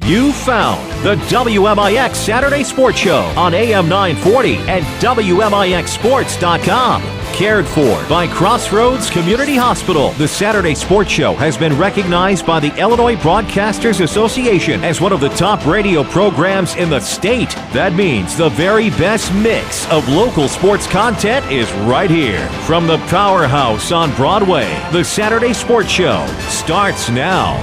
You found the WMIX Saturday Sports Show on AM 940 and WMIXsports.com. Cared for by Crossroads Community Hospital. The Saturday Sports Show has been recognized by the Illinois Broadcasters Association as one of the top radio programs in the state. That means the very best mix of local sports content is right here. From the powerhouse on Broadway, the Saturday Sports Show starts now.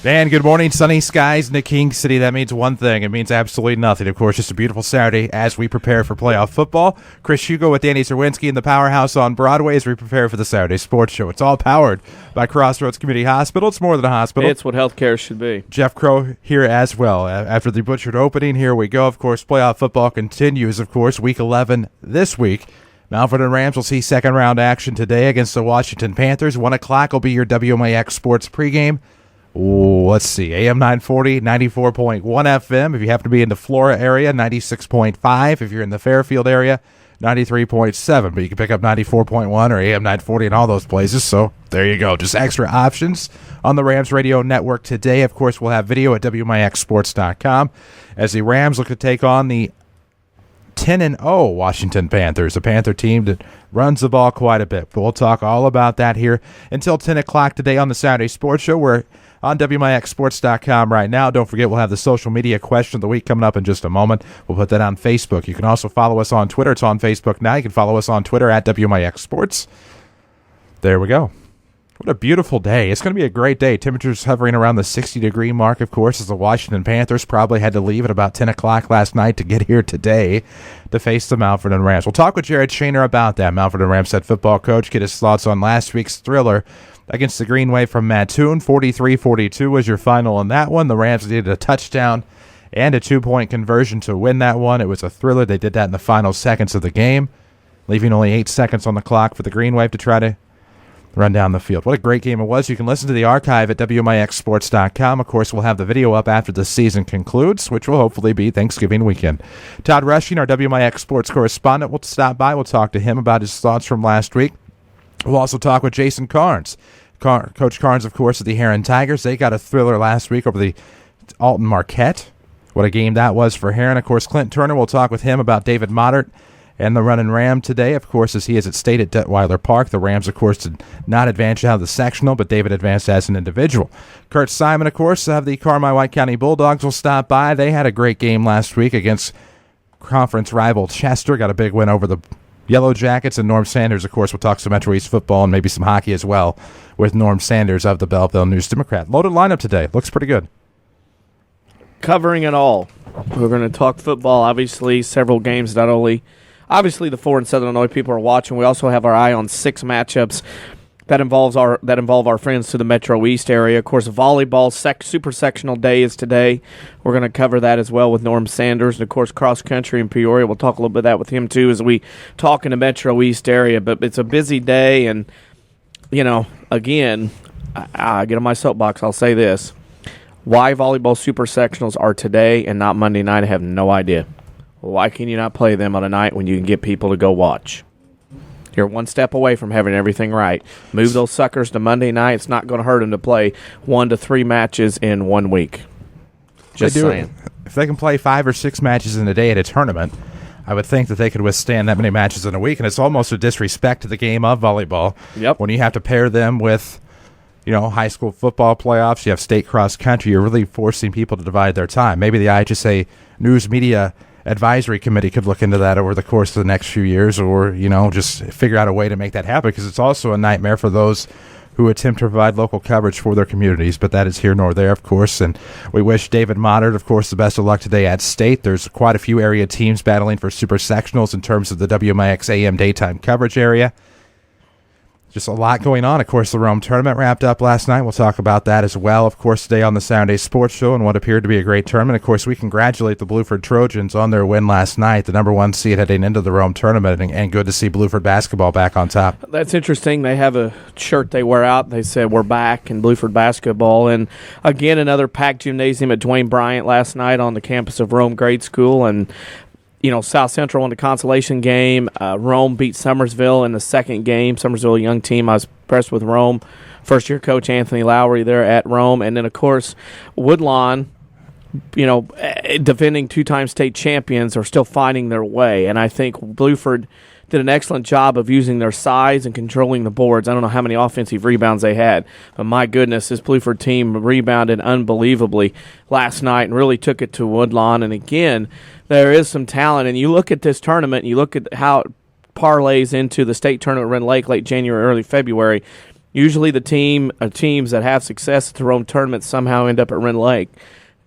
And good morning, sunny skies in the King City. That means one thing. It means absolutely nothing. Of course, just a beautiful Saturday as we prepare for playoff football. Chris Hugo with Danny Zerwinski in the powerhouse on Broadway as we prepare for the Saturday Sports Show. It's all powered by Crossroads Community Hospital. It's more than a hospital. It's what healthcare should be. Jeff Crow here as well. After the butchered opening, here we go. Of course, playoff football continues, of course, Week 11 this week. Mountford and Rams will see second-round action today against the Washington Panthers. 1 o'clock will be your WMIX Sports pregame. Let's see, AM 940, 94.1 FM. If you happen to be in the Flora area, 96.5. If you're in the Fairfield area, 93.7. But you can pick up 94.1 or AM 940 in all those places. So there you go. Just extra options on the Rams Radio Network today. Of course, we'll have video at WMIXsports.com as the Rams look to take on the 10-0 Washington Panthers, a Panther team that runs the ball quite a bit. But we'll talk all about that here until 10 o'clock today on the Saturday Sports Show. We're on WMIXsports.com right now. Don't forget, we'll have the social media question of the week coming up in just a moment. We'll put that on Facebook. You can also follow us on Twitter. It's on Facebook now. You can follow us on Twitter at WMIX Sports. There we go. What a beautiful day. It's going to be a great day. Temperatures hovering around the 60-degree mark, of course, as the Washington Panthers probably had to leave at about 10 o'clock last night to get here today to face the Mountford and Rams. We'll talk with Jared Shaner about that. Mountford and Rams head football coach, get his thoughts on last week's thriller against the Green Wave from Mattoon. 43-42 was your final in that one. The Rams needed a touchdown and a two-point conversion to win that one. It was a thriller. They did that in the final seconds of the game, leaving only 8 seconds on the clock for the Green Wave to try to run down the field. What a great game it was. You can listen to the archive at WMIXsports.com. Of course, we'll have the video up after the season concludes, which will hopefully be Thanksgiving weekend. Todd Rushing, our WMIX sports correspondent, will stop by. We'll talk to him about his thoughts from last week. We'll also talk with Jason Carnes. Coach Carnes, of course, of the Heron Tigers. They got a thriller last week over the Alton Marquette. What a game that was for Heron. Of course, Clint Turner, will talk with him about David Moddert and the running Ram today, of course, as he is at state at Detweiler Park. The Rams, of course, did not advance out of the sectional, but David advanced as an individual. Kurt Simon, of course, of the Carmi-White County Bulldogs will stop by. They had a great game last week against conference rival Chester. Got a big win over the Yellow Jackets. And Norm Sanders, of course, will talk some Metro East football and maybe some hockey as well with Norm Sanders of the Belleville News-Democrat. Loaded lineup today. Looks pretty good. Covering it all. We're going to talk football, obviously, several games, not only obviously the 4 in Southern Illinois people are watching. We also have our eye on 6 matchups that involve our friends to the Metro East area. Of course, volleyball super sectional day is today. We're going to cover that as well with Norm Sanders. And, of course, cross country in Peoria. We'll talk a little bit of that with him, too, as we talk in the Metro East area. But it's a busy day. And, you know, again, I get on my soapbox. I'll say this. Why volleyball super sectionals are today and not Monday night, I have no idea. Why can you not play them on a night when you can get people to go watch? You're one step away from having everything right. Move those suckers to Monday night. It's not going to hurt them to play 1 to 3 matches in 1 week. Just saying. If they can play 5 or 6 matches in a day at a tournament, I would think that they could withstand that many matches in a week. And it's almost a disrespect to the game of volleyball. Yep. When you have to pair them with, you know, high school football playoffs, you have state cross country, you're really forcing people to divide their time. Maybe the IHSA News Media Advisory Committee could look into that over the course of the next few years, or, you know, just figure out a way to make that happen, because it's also a nightmare for those who attempt to provide local coverage for their communities. But that is here nor there, of course. And we wish David Moddert, of course, the best of luck today at state. There's quite a few area teams battling for super sectionals in terms of the WMIX AM daytime coverage area. Just a lot going on. Of course, the Rome tournament wrapped up last night. We'll talk about that as well, of course, today on the Saturday Sports Show and what appeared to be a great tournament. Of course, we congratulate the Blueford Trojans on their win last night, the number 1 seed heading into the Rome tournament, and good to see Blueford basketball back on top. That's interesting. They have a shirt they wear out. They said, "We're back in Blueford basketball." And again, another packed gymnasium at Dwayne Bryant last night on the campus of Rome Grade School. And you know, South Central won the consolation game. Rome beat Summersville in the second game. Summersville, a young team. I was impressed with Rome first-year coach Anthony Lowry there at Rome. And then, of course, Woodlawn, defending two-time state champions, are still finding their way. And I think Bluford did an excellent job of using their size and controlling the boards. I don't know how many offensive rebounds they had, but my goodness, this Bluford team rebounded unbelievably last night and really took it to Woodlawn. And again, there is some talent. And you look at this tournament, and you look at how it parlays into the state tournament at Rend Lake late January, early February. Usually the teams that have success at the Rome tournament somehow end up at Rend Lake.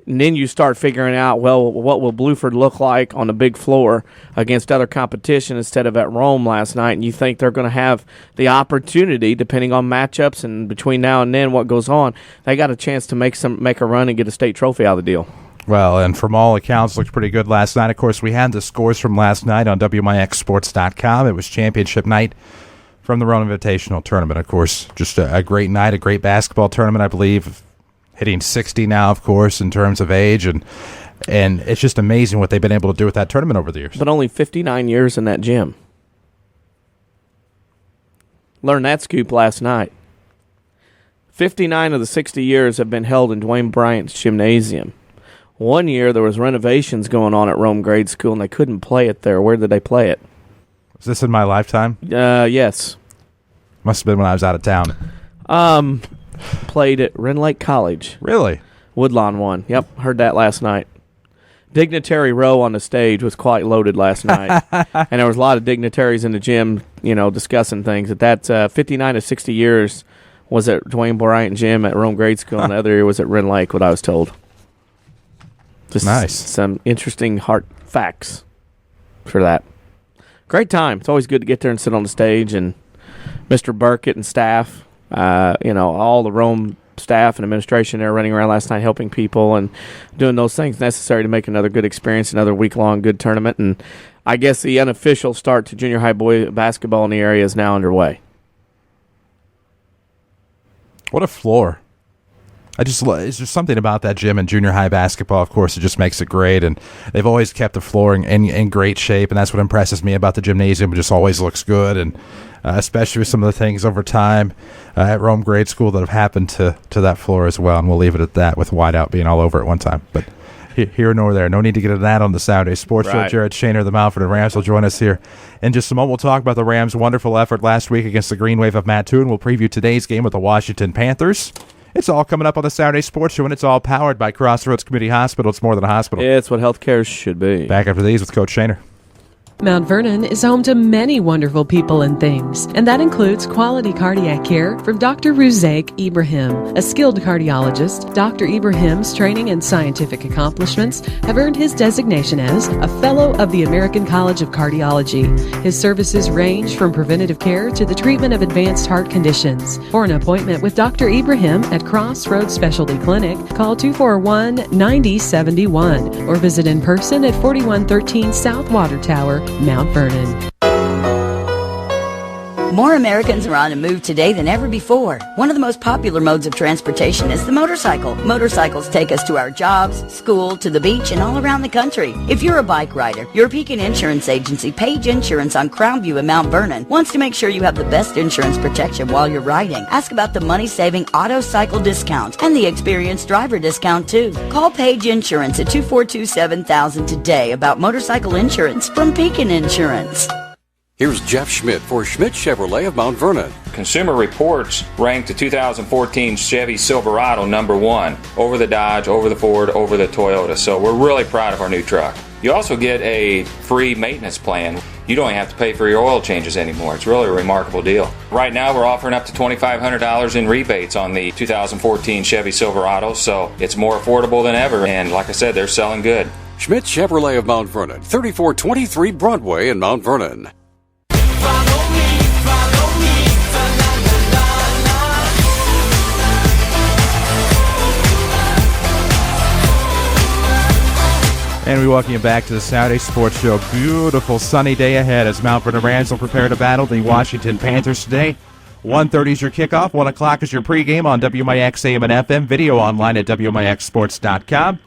And then you start figuring out, well, what will Bluford look like on the big floor against other competition instead of at Rome last night? And you think they're going to have the opportunity, depending on matchups and between now and then what goes on, they got a chance to make a run and get a state trophy out of the deal. Well, and from all accounts, looked pretty good last night. Of course, we had the scores from last night on WMIXsports.com. It was championship night from the Rome Invitational Tournament. Of course, just a great night, a great basketball tournament, I believe. Hitting 60 now, of course, in terms of age, and it's just amazing what they've been able to do with that tournament over the years. But only 59 years in that gym. Learned that scoop last night. 59 of the 60 years have been held in Dwayne Bryant's gymnasium. One year there was renovations going on at Rome Grade School, and they couldn't play it there. Where did they play it? Was this in my lifetime? Yes. Must have been when I was out of town. Played at Rend Lake College. Really? Woodlawn won. Yep, heard that last night. Dignitary row on the stage was quite loaded last night. And there was a lot of dignitaries in the gym, discussing things. That 59 to 60 years was at Dwayne Bryant Gym at Rome Grade School, and the other year was at Rend Lake, what I was told. Just nice. Some interesting hard facts for that. Great time. It's always good to get there and sit on the stage, and Mr. Burkett and staff, all the Rome staff and administration there running around last night helping people and doing those things necessary to make another good experience, another week-long good tournament. And I guess the unofficial start to junior high boy basketball in the area is now underway. What a floor. It's just something about that gym and junior high basketball, of course, it just makes it great. And they've always kept the floor in great shape, and that's what impresses me about the gymnasium. It just always looks good, and especially with some of the things over time at Rome Grade School that have happened to that floor as well. And we'll leave it at that with whiteout being all over at one time. But here nor there. No need to get into that on the Saturday Sports Show. Jared Shaner, the Mountford and Rams, will join us here in just a moment. We'll talk about the Rams' wonderful effort last week against the Green Wave of Mattoon. We'll preview today's game with the Washington Panthers. It's all coming up on the Saturday Sports Show, and it's all powered by Crossroads Community Hospital. It's more than a hospital. It's what healthcare should be. Back after these with Coach Shaner. Mount Vernon is home to many wonderful people and things, and that includes quality cardiac care from Dr. Ruzaik Ibrahim. A skilled cardiologist, Dr. Ibrahim's training and scientific accomplishments have earned his designation as a Fellow of the American College of Cardiology. His services range from preventative care to the treatment of advanced heart conditions. For an appointment with Dr. Ibrahim at Crossroads Specialty Clinic, call 241-9071 or visit in person at 4113 South Water Tower, Mount Vernon. More Americans are on the move today than ever before. One of the most popular modes of transportation is the motorcycle. Motorcycles take us to our jobs, school, to the beach, and all around the country. If you're a bike rider, your Pekin Insurance Agency, Page Insurance on Crownview in Mount Vernon, wants to make sure you have the best insurance protection while you're riding. Ask about the money-saving auto cycle discount and the experienced driver discount, too. Call Page Insurance at 242-7000 today about motorcycle insurance from Pekin Insurance. Here's Jeff Schmidt for Schmidt Chevrolet of Mount Vernon. Consumer Reports ranked the 2014 Chevy Silverado #1 over the Dodge, over the Ford, over the Toyota. So we're really proud of our new truck. You also get a free maintenance plan. You don't have to pay for your oil changes anymore. It's really a remarkable deal. Right now we're offering up to $2,500 in rebates on the 2014 Chevy Silverado, so it's more affordable than ever. And like I said, they're selling good. Schmidt Chevrolet of Mount Vernon, 3423 Broadway in Mount Vernon. And we welcome you back to the Saturday Sports Show. Beautiful sunny day ahead as Mount Vernon Rams will prepare to battle the Washington Panthers today. 1:30 is your kickoff. 1 o'clock is your pregame on WMIX AM and FM. Video online at WMIXsports.com.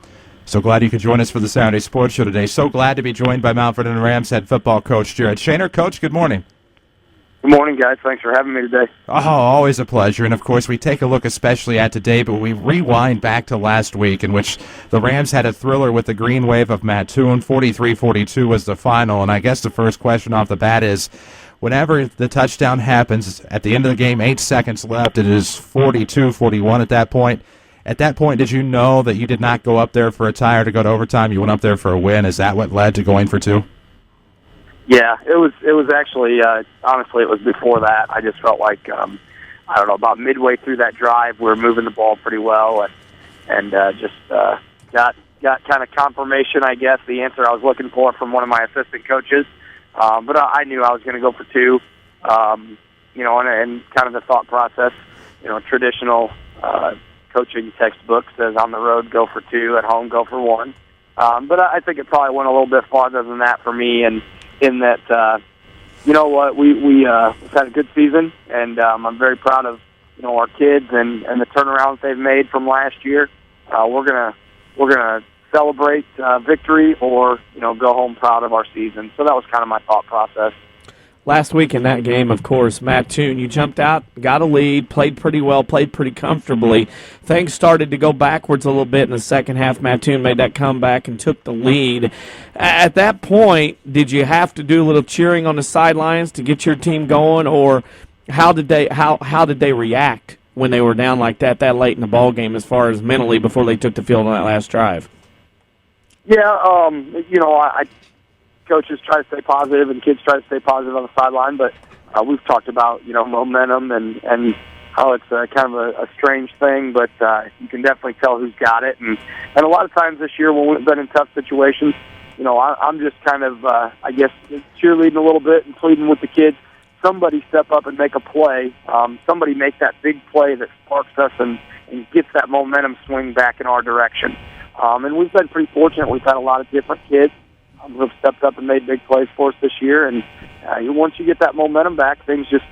So glad you could join us for the Saturday Sports Show today. So glad to be joined by Mount Vernon Rams head football coach Jared Shaner. Coach, good morning. Good morning, guys. Thanks for having me today. Oh, always a pleasure. And, of course, we take a look especially at today, but we rewind back to last week in which the Rams had a thriller with the green wave of Mattoon. 43-42 was the final. And I guess the first question off the bat is, whenever the touchdown happens, at the end of the game, 8 seconds left, it is 42-41 at that point. At that point, did you know that you did not go up there for a tie or to go to overtime? You went up there for a win. Is that what led to going for two? Yeah, it was actually, honestly, it was before that. I just felt like, I don't know, about midway through that drive, we were moving the ball pretty well and just got kind of confirmation, I guess, the answer I was looking for from one of my assistant coaches. But I knew I was going to go for two, and kind of the thought process, traditional coaching textbook says on the road, go for two, at home, go for one. But I think it probably went a little bit farther than that for me, and in that, we've had a good season, and I'm very proud of, our kids and the turnarounds they've made from last year. We're gonna celebrate victory or, go home proud of our season. So that was kind of my thought process. Last week in that game, of course, Mattoon, you jumped out, got a lead, played pretty well, played pretty comfortably. Things started to go backwards a little bit in the second half. Mattoon made that comeback and took the lead. At that point, did you have to do a little cheering on the sidelines to get your team going, or how did they react when they were down like that late in the ball game as far as mentally before they took the field on that last drive? Yeah, coaches try to stay positive and kids try to stay positive on the sideline, but we've talked about, momentum and how it's kind of a strange thing, but you can definitely tell who's got it. And a lot of times this year when we've been in tough situations, I'm just kind of, cheerleading a little bit and pleading with the kids. Somebody step up and make a play. Somebody make that big play that sparks us and gets that momentum swing back in our direction. And we've been pretty fortunate. We've had a lot of different kids who have stepped up and made big plays for us this year. And once you get that momentum back, things just,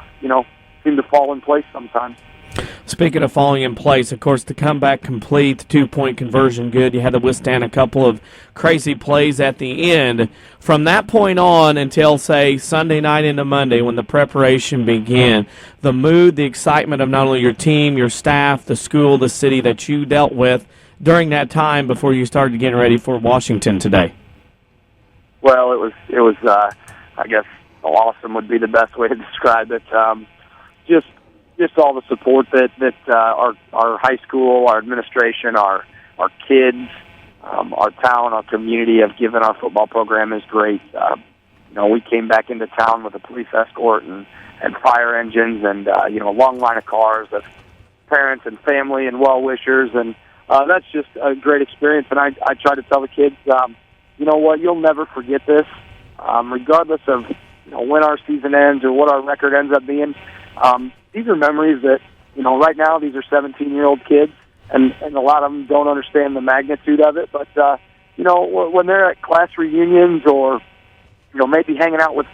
seem to fall in place sometimes. Speaking of falling in place, of course, the comeback complete, the 2-point conversion good. You had to withstand a couple of crazy plays at the end. From that point on until, say, Sunday night into Monday when the preparation began, the mood, the excitement of not only your team, your staff, the school, the city that you dealt with during that time before you started getting ready for Washington today? Well, it was. I guess awesome would be the best way to describe it. Just all the support that our high school, our administration, our kids, our town, our community have given our football program is great. We came back into town with a police escort and fire engines and a long line of cars of parents and family and well-wishers, and that's just a great experience. And I try to tell the kids, you know what, you'll never forget this, regardless of when our season ends or what our record ends up being. These are memories that, right now these are 17-year-old kids, and a lot of them don't understand the magnitude of it. But, when they're at class reunions or, maybe hanging out with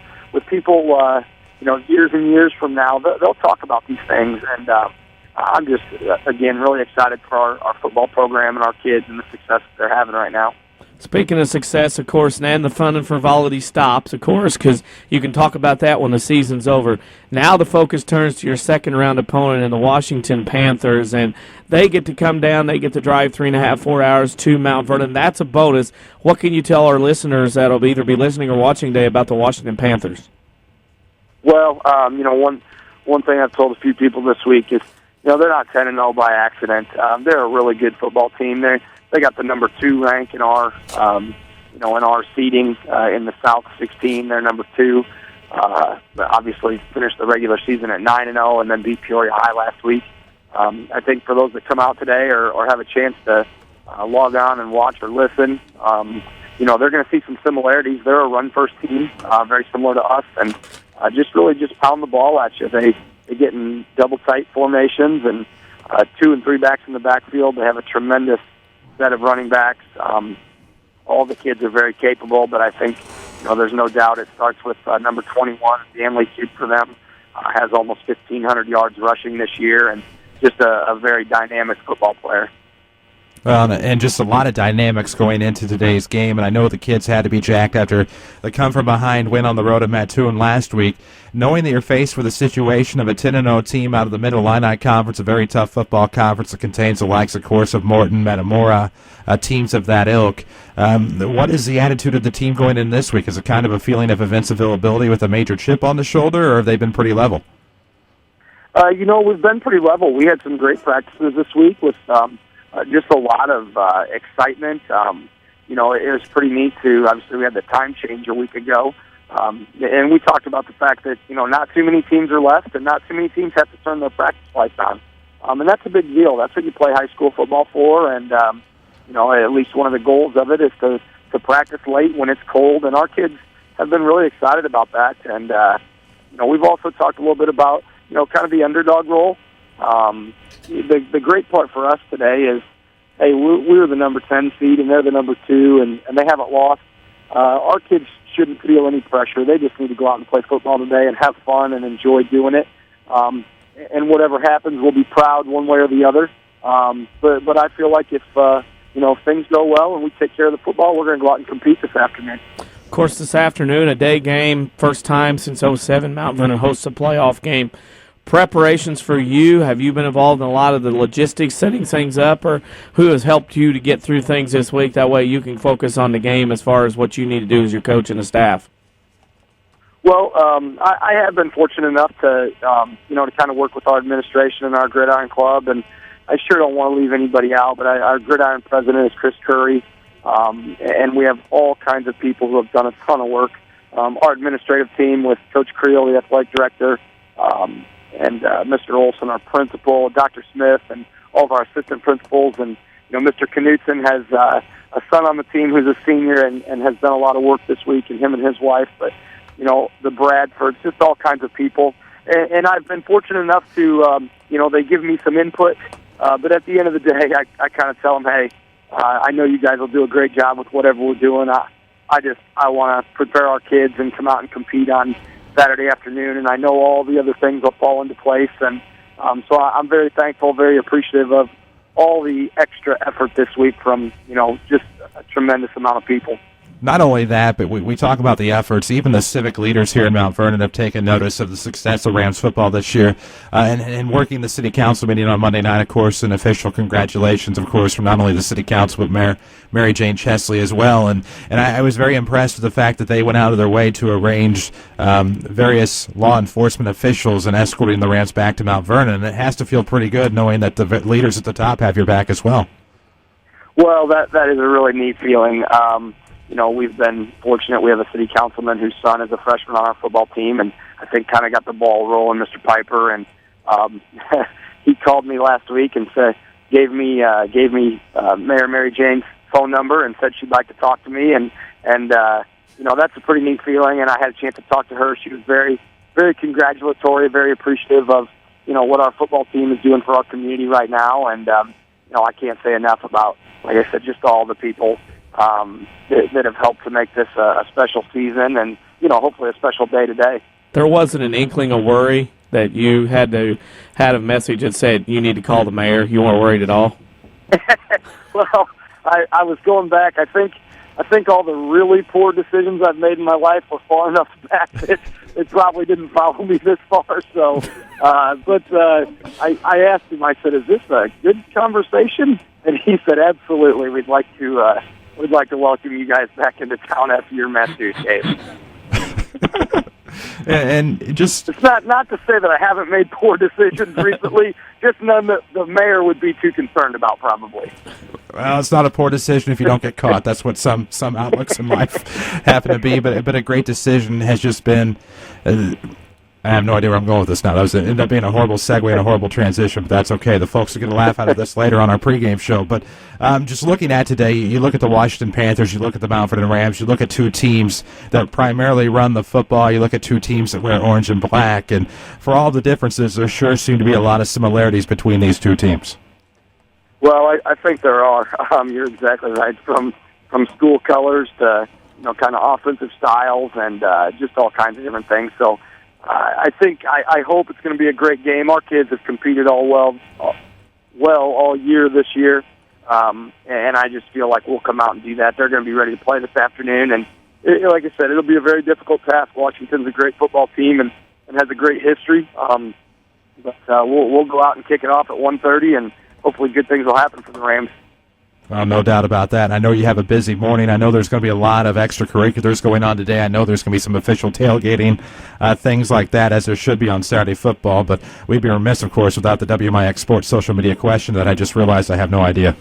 people, years and years from now, they'll talk about these things. And I'm just, again, really excited for our football program and our kids and the success that they're having right now. Speaking of success, of course, and the fun and frivolity stops, of course, because you can talk about that when the season's over. Now the focus turns to your second-round opponent in the Washington Panthers, and they get to come down. They get to drive 3.5, 4 hours to Mount Vernon. That's a bonus. What can you tell our listeners that'll either be listening or watching today about the Washington Panthers? Well, one thing I've told a few people this week is, they're not 10-0 by accident. They're a really good football team. They got the number 2 rank in our, in our seeding in the South 16. They're number 2. Obviously, finished the regular season at 9-0 and then beat Peoria High last week. I think for those that come out today or have a chance to log on and watch or listen, they're going to see some similarities. They're a run-first team, very similar to us, and just pound the ball at you. They get in double-tight formations and 2 and 3 backs in the backfield. They have a tremendous set of running backs. All the kids are very capable, but I think there's no doubt it starts with number 21, the Stanley kid for them, has almost 1,500 yards rushing this year, and just a very dynamic football player. Well, and just a lot of dynamics going into today's game, and I know the kids had to be jacked after the come-from-behind win on the road at Mattoon last week. Knowing that you're faced with a situation of a 10-0 team out of the Mid-Illini Conference, a very tough football conference that contains the likes, of course, of Morton, Metamora, teams of that ilk. What is the attitude of the team going in this week? Is it kind of a feeling of invincibility with a major chip on the shoulder, or have they been pretty level? We've been pretty level. We had some great practices this week with just a lot of excitement. It was pretty neat to, obviously we had the time change a week ago. And we talked about the fact that, not too many teams are left and not too many teams have to turn their practice lights on. And that's a big deal. That's what you play high school football for. And, at least one of the goals of it is to practice late when it's cold. And our kids have been really excited about that. And, we've also talked a little bit about, kind of the underdog role. The great part for us today is, hey, we're the number 10 seed and they're the number 2, and they haven't lost. Our kids shouldn't feel any pressure. They just need to go out and play football today and have fun and enjoy doing it. And whatever happens, we'll be proud one way or the other. But I feel like if things go well and we take care of the football, we're going to go out and compete this afternoon. Of course, this afternoon, a day game, first time since 2007, Mount Vernon hosts a playoff game. Preparations for you, have you been involved in a lot of the logistics, setting things up, or who has helped you to get through things this week? That way you can focus on the game as far as what you need to do as your coach and the staff. Well, I have been fortunate enough to kind of work with our administration and our Gridiron Club, and I sure don't want to leave anybody out, but our Gridiron president is Chris Curry, and we have all kinds of people who have done a ton of work. Our administrative team with Coach Creel, the athletic director, and Mr. Olson, our principal, Dr. Smith, and all of our assistant principals. And, Mr. Knutson has a son on the team who's a senior and has done a lot of work this week, and him and his wife. But, the Bradfords, just all kinds of people. And I've been fortunate enough to, they give me some input. But at the end of the day, I kind of tell them, hey, I know you guys will do a great job with whatever we're doing. I want to prepare our kids and come out and compete on Saturday afternoon, and I know all the other things will fall into place. And so I'm very thankful, very appreciative of all the extra effort this week from, just a tremendous amount of people. Not only that, but we talk about the efforts. Even the civic leaders here in Mount Vernon have taken notice of the success of Rams football this year. And working the city council meeting on Monday night, of course, an official congratulations, of course, from not only the city council, but Mary Jane Chesley as well. And I was very impressed with the fact that they went out of their way to arrange various law enforcement officials and escorting the Rams back to Mount Vernon. And it has to feel pretty good knowing that the leaders at the top have your back as well. Well, that is a really neat feeling. We've been fortunate. We have a city councilman whose son is a freshman on our football team, and I think kind of got the ball rolling, Mr. Piper. And he called me last week and gave me Mayor Mary Jane's phone number and said she'd like to talk to me. And that's a pretty neat feeling. And I had a chance to talk to her. She was very, very congratulatory, very appreciative of what our football team is doing for our community right now. And I can't say enough about, like I said, just all the people that have helped to make this a special season and, hopefully a special day today. There wasn't an inkling of worry that you had a message that said you need to call the mayor? You weren't worried at all? Well, I was going back. I think all the really poor decisions I've made in my life were far enough back that it probably didn't follow me this far. So, I asked him, I said, is this a good conversation? And he said, absolutely. We'd like to welcome you guys back into town after your Matthews game. And just it's not to say that I haven't made poor decisions recently, just none that the mayor would be too concerned about, probably. Well, it's not a poor decision if you don't get caught. That's what some outlooks in life happen to be. But a great decision has just been. I have no idea where I'm going with this now. That ended up being a horrible segue and a horrible transition, but that's okay. The folks are going to laugh out of this later on our pregame show. But just looking at today, you look at the Washington Panthers, you look at the Mount Vernon Rams, you look at two teams that primarily run the football, you look at two teams that wear orange and black, and for all the differences, there sure seem to be a lot of similarities between these two teams. Well, I think there are. You're exactly right. From school colors to kind of offensive styles and just all kinds of different things. So I hope it's going to be a great game. Our kids have competed all year this year. And I just feel like we'll come out and do that. They're going to be ready to play this afternoon. And like I said, it'll be a very difficult task. Washington's a great football team and has a great history. But we'll go out and kick it off at 1:30, and hopefully good things will happen for the Rams. Well, no doubt about that. I know you have a busy morning. I know there's going to be a lot of extracurriculars going on today. I know there's going to be some official tailgating, things like that, as there should be on Saturday football. But we'd be remiss, of course, without the WMIX Sports social media question that I just realized I have no idea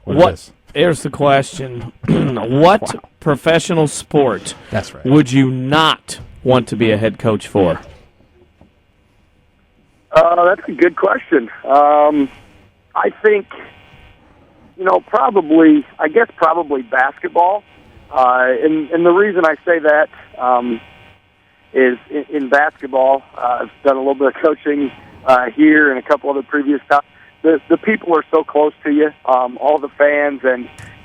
what it is. Here's the question. What professional sport That's right. would you not want to be a head coach for? That's a good question. I think, probably basketball. And the reason I say that is in basketball, I've done a little bit of coaching here and a couple other previous times. The people are so close to you, all the fans,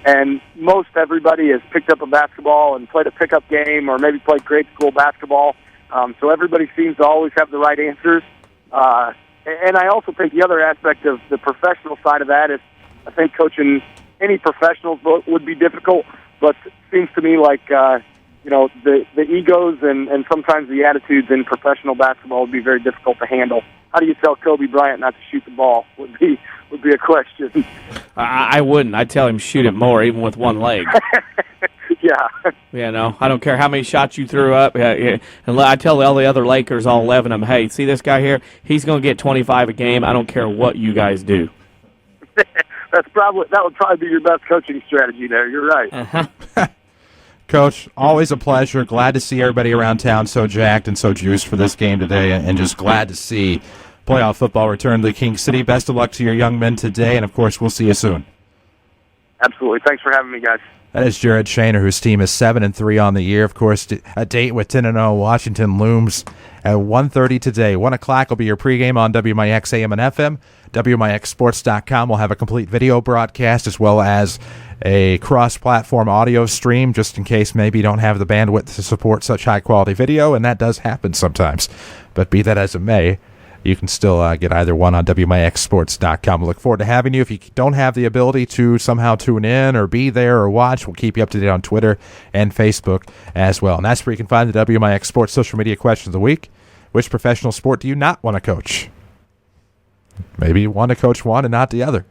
and most everybody has picked up a basketball and played a pickup game or maybe played grade school basketball. So everybody seems to always have the right answers. And I also think the other aspect of the professional side of that is I think coaching any professionals would be difficult, but it seems to me like, the egos and sometimes the attitudes in professional basketball would be very difficult to handle. How do you tell Kobe Bryant not to shoot the ball would be a question. I wouldn't. I'd tell him shoot it more, even with one leg. Yeah. I don't care how many shots you threw up. And I tell all the other Lakers, all 11 of them, hey, see this guy here? He's going to get 25 a game. I don't care what you guys do. That would probably be your best coaching strategy there. You're right. Uh-huh. Coach, always a pleasure. Glad to see everybody around town so jacked and so juiced for this game today, and just glad to see playoff football return to King City. Best of luck to your young men today, and, of course, we'll see you soon. Absolutely. Thanks for having me, guys. That is Jared Shaner, whose team is 7-3 on the year. Of course, a date with 10-0 Washington looms at 1:30 today. 1 o'clock will be your pregame on WMIX AM and FM. WMIXsports.com will have a complete video broadcast as well as a cross-platform audio stream, just in case maybe you don't have the bandwidth to support such high-quality video, and that does happen sometimes. But be that as it may, you can still get either one on WMIXsports.com. We look forward to having you. If you don't have the ability to somehow tune in or be there or watch, we'll keep you up to date on Twitter and Facebook as well. And that's where you can find the WMIX Sports social media question of the week. Which professional sport do you not want to coach? Maybe you want to coach one and not the other.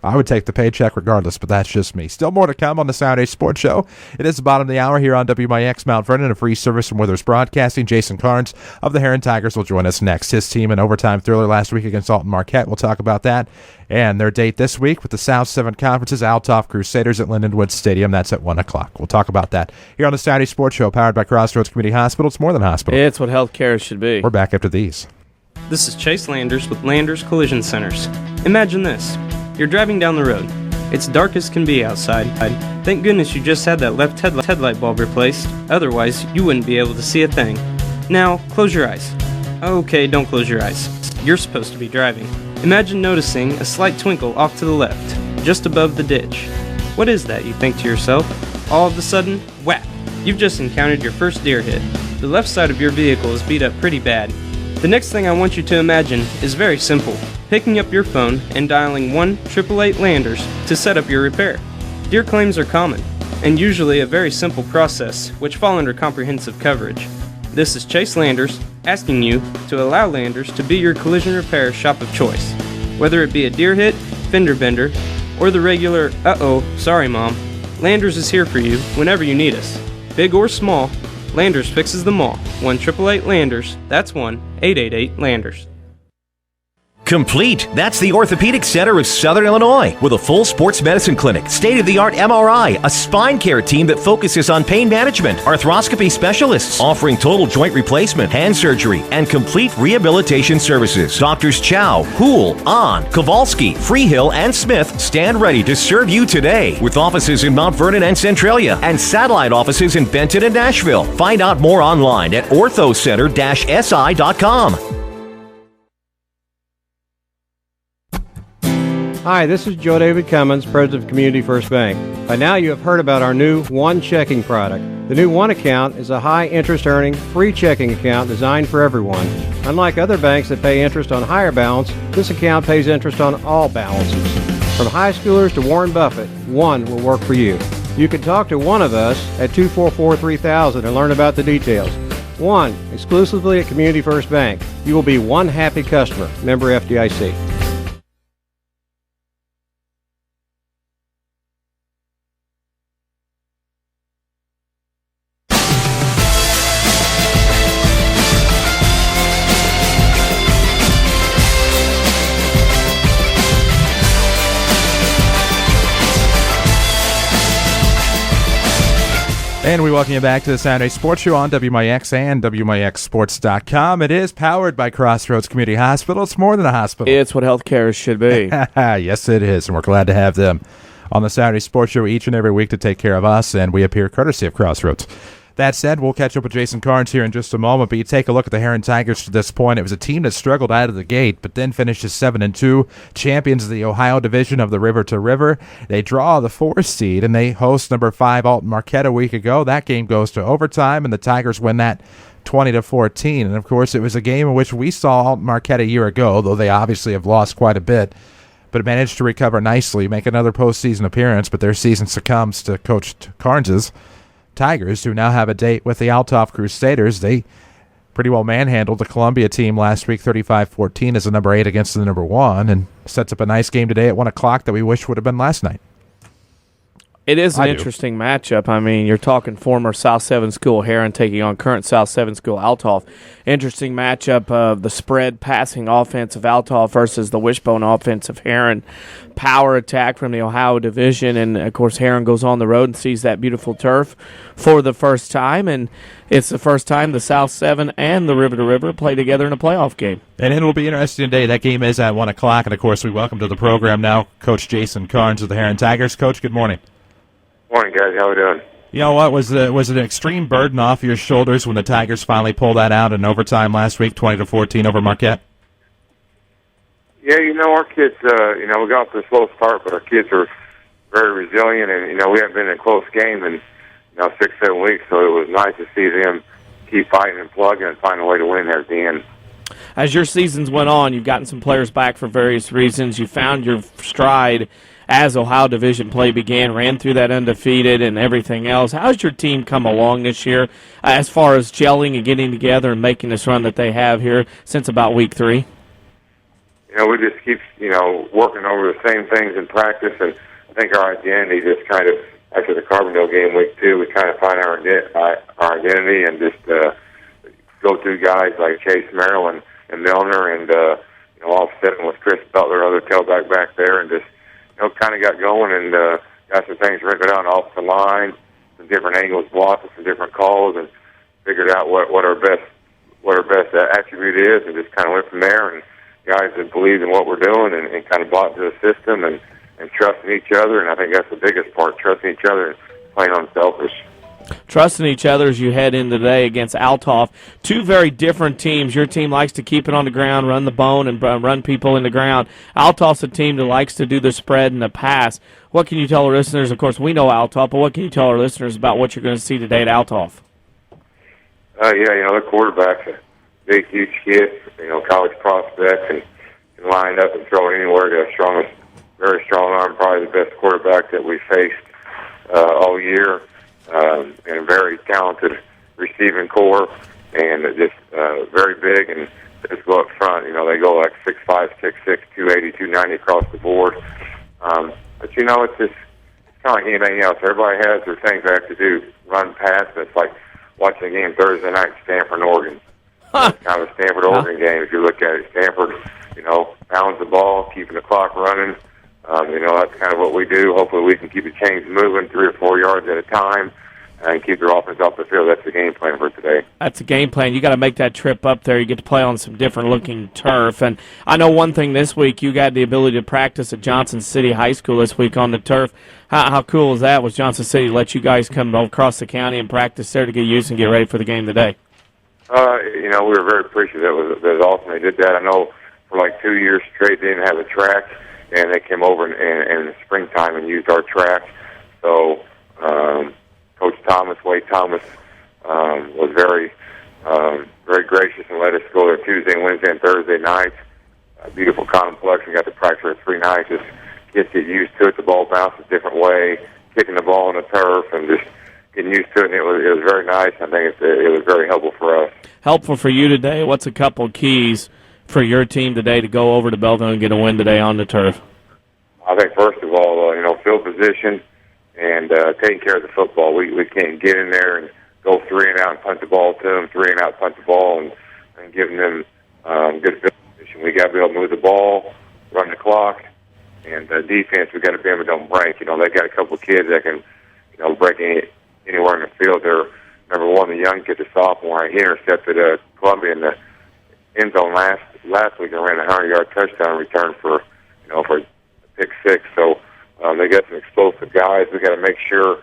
I would take the paycheck regardless, but that's just me. Still more to come on the Saturday Sports Show. It is the bottom of the hour here on WMIX Mount Vernon, a free service from Withers Broadcasting. Jason Carnes of the Heron Tigers will join us next. His team in overtime thriller last week against Alton Marquette. We'll talk about that. And their date this week with the South 7 Conference's Altoff Crusaders at Lindenwood Stadium. That's at 1 o'clock. We'll talk about that here on the Saturday Sports Show, powered by Crossroads Community Hospital. It's more than a hospital. It's what healthcare should be. We're back after these. This is Chase Landers with Landers Collision Centers. Imagine this. You're driving down the road. It's dark as can be outside. Thank goodness you just had that left headlight bulb replaced. Otherwise, you wouldn't be able to see a thing. Now, close your eyes. Okay, don't close your eyes. You're supposed to be driving. Imagine noticing a slight twinkle off to the left, just above the ditch. What is that, you think to yourself? All of a sudden, whack! You've just encountered your first deer hit. The left side of your vehicle is beat up pretty bad. The next thing I want you to imagine is very simple. Picking up your phone and dialing 1-888-LANDERS to set up your repair. Deer claims are common, and usually a very simple process, which fall under comprehensive coverage. This is Chase Landers, asking you to allow Landers to be your collision repair shop of choice. Whether it be a deer hit, fender bender, or the regular, uh-oh, sorry mom, Landers is here for you whenever you need us. Big or small, Landers fixes them all. 1-888-LANDERS, that's 1-888-LANDERS. Complete. That's the Orthopedic Center of Southern Illinois with a full sports medicine clinic, state-of-the-art MRI, a spine care team that focuses on pain management, arthroscopy specialists offering total joint replacement, hand surgery, and complete rehabilitation services. Doctors Chow, Houle, Ahn, Kowalski, Freehill, and Smith stand ready to serve you today with offices in Mount Vernon and Centralia and satellite offices in Benton and Nashville. Find out more online at orthocenter-si.com. Hi, this is Joe David Cummins, President of Community First Bank. By now you have heard about our new One Checking product. The new One Account is a high interest earning, free checking account designed for everyone. Unlike other banks that pay interest on higher balance, this account pays interest on all balances. From high schoolers to Warren Buffett, one will work for you. You can talk to one of us at 244-3000 and learn about the details. One, exclusively at Community First Bank. You will be one happy customer. Member FDIC. And we welcome you back to the Saturday Sports Show on WMIX and WMIXSports.com. It is powered by Crossroads Community Hospital. It's more than a hospital. It's what healthcare should be. Yes, it is, and we're glad to have them on the Saturday Sports Show each and every week to take care of us, and we appear courtesy of Crossroads. That said, we'll catch up with Jason Carnes here in just a moment, but you take a look at the Heron Tigers to this point. It was a team that struggled out of the gate, but then finishes 7-2, champions of the Ohio division of the River to River. They draw the 4th seed, and they host number 5 Alton Marquette a week ago. That game goes to overtime, and the Tigers win that 20-14. And, of course, it was a game in which we saw Alton Marquette a year ago, though they obviously have lost quite a bit, but managed to recover nicely, make another postseason appearance, but their season succumbs to Coach Carnes's Tigers, who now have a date with the Althoff Crusaders. They pretty well manhandled the Columbia team last week, 35-14 as the number 8 against the number 1, and sets up a nice game today at 1 o'clock that we wish would have been last night. It is an interesting matchup. I mean, you're talking former South 7 school Heron taking on current South 7 school Althoff. Interesting matchup of the spread passing offense of Althoff versus the wishbone offense of Heron. Power attack from the Ohio division, and, of course, Heron goes on the road and sees that beautiful turf for the first time, and it's the first time the South 7 and the River to River play together in a playoff game. And it will be interesting today. That game is at 1 o'clock, and, of course, we welcome to the program now Coach Jason Carnes of the Heron Tigers. Coach, good morning. Morning, guys. How we doing? You know what? Was it an extreme burden off your shoulders when the Tigers finally pulled that out in overtime last week, 20-14 over Marquette? Yeah, our kids, we got off to a slow start, but our kids are very resilient, and, we haven't been in a close game in, 6-7 weeks, so it was nice to see them keep fighting and plugging and find a way to win there at the end. As your seasons went on, you've gotten some players back for various reasons. You found your stride as Ohio Division play began, ran through that undefeated and everything else. How's your team come along this year as far as gelling and getting together and making this run that they have here since about week 3? We just keep, working over the same things in practice, and I think our identity just kind of, after the Carbondale game week 2, we kind of find our identity and just go-to guys like Chase Merrill and Milner and, offsetting with Chris Butler, other tailback back there, and just, kind of got going and got some things written out off the line, some different angles blocked, some different calls, and figured out what our best attribute is, and just kind of went from there. And guys that believed in what we're doing and kind of bought into the system and trusting each other. And I think that's the biggest part: trusting each other and playing unselfish. Trusting each other as you head in today against Althoff. Two very different teams. Your team likes to keep it on the ground, run the bone, and run people in the ground. Althoff's a team that likes to do the spread and the pass. What can you tell our listeners? Of course, we know Althoff, but what can you tell our listeners about what you're going to see today at Althoff? The quarterback's a big, huge kid, college prospect, and can line up and throw it anywhere to very strong arm, probably the best quarterback that we faced all year. And a very talented receiving core, and just very big and just go up front. They go like 6'5", 6'6", 280, 290 across the board. But it's just kind of like anything else. Everybody has their things they have to do. Run, pass. It's like watching a game Thursday night, Stanford and Oregon. It's kind of a Stanford-Oregon game if you look at it. Stanford, pounds the ball, keeping the clock running. That's kind of what we do. Hopefully we can keep the chains moving 3 or 4 yards at a time and keep their offense off the field. That's the game plan for today. That's the game plan. You got to make that trip up there. You get to play on some different-looking turf. And I know one thing this week, you got the ability to practice at Johnson City High School this week on the turf. How cool is that? Was Johnson City let you guys come across the county and practice there to get used and get ready for the game today? We were very appreciative. That was awesome. They did that. I know for like 2 years straight they didn't have a track, and they came over in the springtime and used our track. So Coach Wade Thomas, was very gracious and let us go there Tuesday, Wednesday, and Thursday nights. A beautiful complex. We got to practice for 3 nights. Just kids get used to it. The ball bounces a different way, kicking the ball on the turf, and just getting used to it. And it was very nice. I think it was very helpful for us. Helpful for you today. What's a couple keys for your team today to go over to Belleville and get a win today on the turf? I think first of all, field position and taking care of the football. We can't get in there and go 3 and out and punt the ball to them, 3 and out, punt the ball, and giving them good field position. We got to be able to move the ball, run the clock, and defense. We got to be able to don't break. They got a couple of kids that can, break anywhere in the field. They're number one, the young kid, the sophomore. He intercepted Columbia in the end zone last week and ran a 100-yard touchdown return for a pick 6. So they got some explosive guys. We got to make sure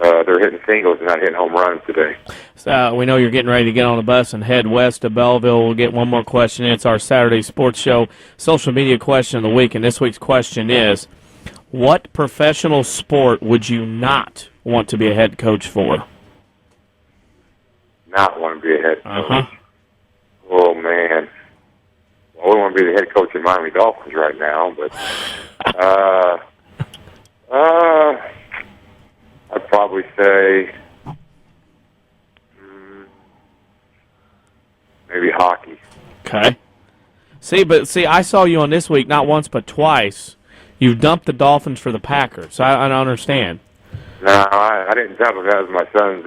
they're hitting singles and not hitting home runs today. So we know you're getting ready to get on the bus and head west to Belleville. We'll get one more question. It's our Saturday Sports Show social media question of the week, and this week's question is, what professional sport would you not want to be a head coach for? Not want to be a head coach. Oh, man. Well, we want to be the head coach of Miami Dolphins right now, but I'd probably say maybe hockey. Okay. See, I saw you on this week not once but twice. You dumped the Dolphins for the Packers. I don't understand. No, I didn't dump it. That was my son's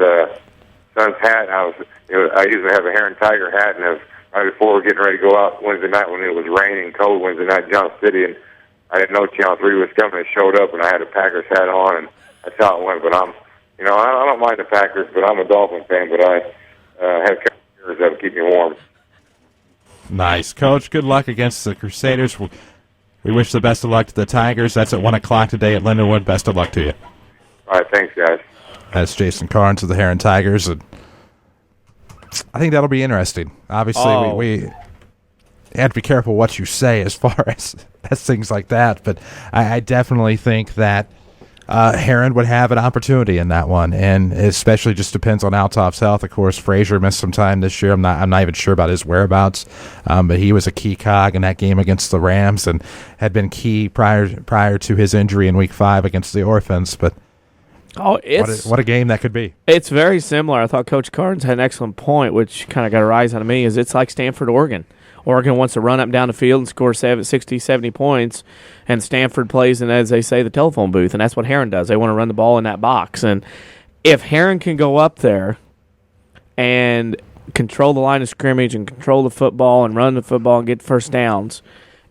hat. I usually have a Heron Tiger hat, and right before we're getting ready to go out Wednesday night when it was raining, cold Wednesday night in Johnson City, and I didn't know Channel 3 was coming. It showed up, and I had a Packers hat on, and that's how it went. But I don't mind the Packers, but I'm a Dolphin fan, but I have characters that keep me warm. Nice. Coach, good luck against the Crusaders. We wish the best of luck to the Tigers. That's at 1 o'clock today at Lindenwood. Best of luck to you. All right, thanks, guys. That's Jason Carnes of the Heron Tigers. And I think that'll be interesting. Obviously, we have to be careful what you say as far as things like that, but I definitely think that Heron would have an opportunity in that one, and it especially just depends on Altoff's health. Of course, Frazier missed some time this year. I'm not even sure about his whereabouts, but he was a key cog in that game against the Rams and had been key prior to his injury in Week 5 against the Orphans. But what a game that could be. It's very similar. I thought Coach Carnes had an excellent point, which kind of got a rise out of me, is it's like Stanford, Oregon. Oregon wants to run up and down the field and score 60, 70 points, and Stanford plays in, as they say, the telephone booth, and that's what Heron does. They want to run the ball in that box. And if Heron can go up there and control the line of scrimmage and control the football and run the football and get first downs,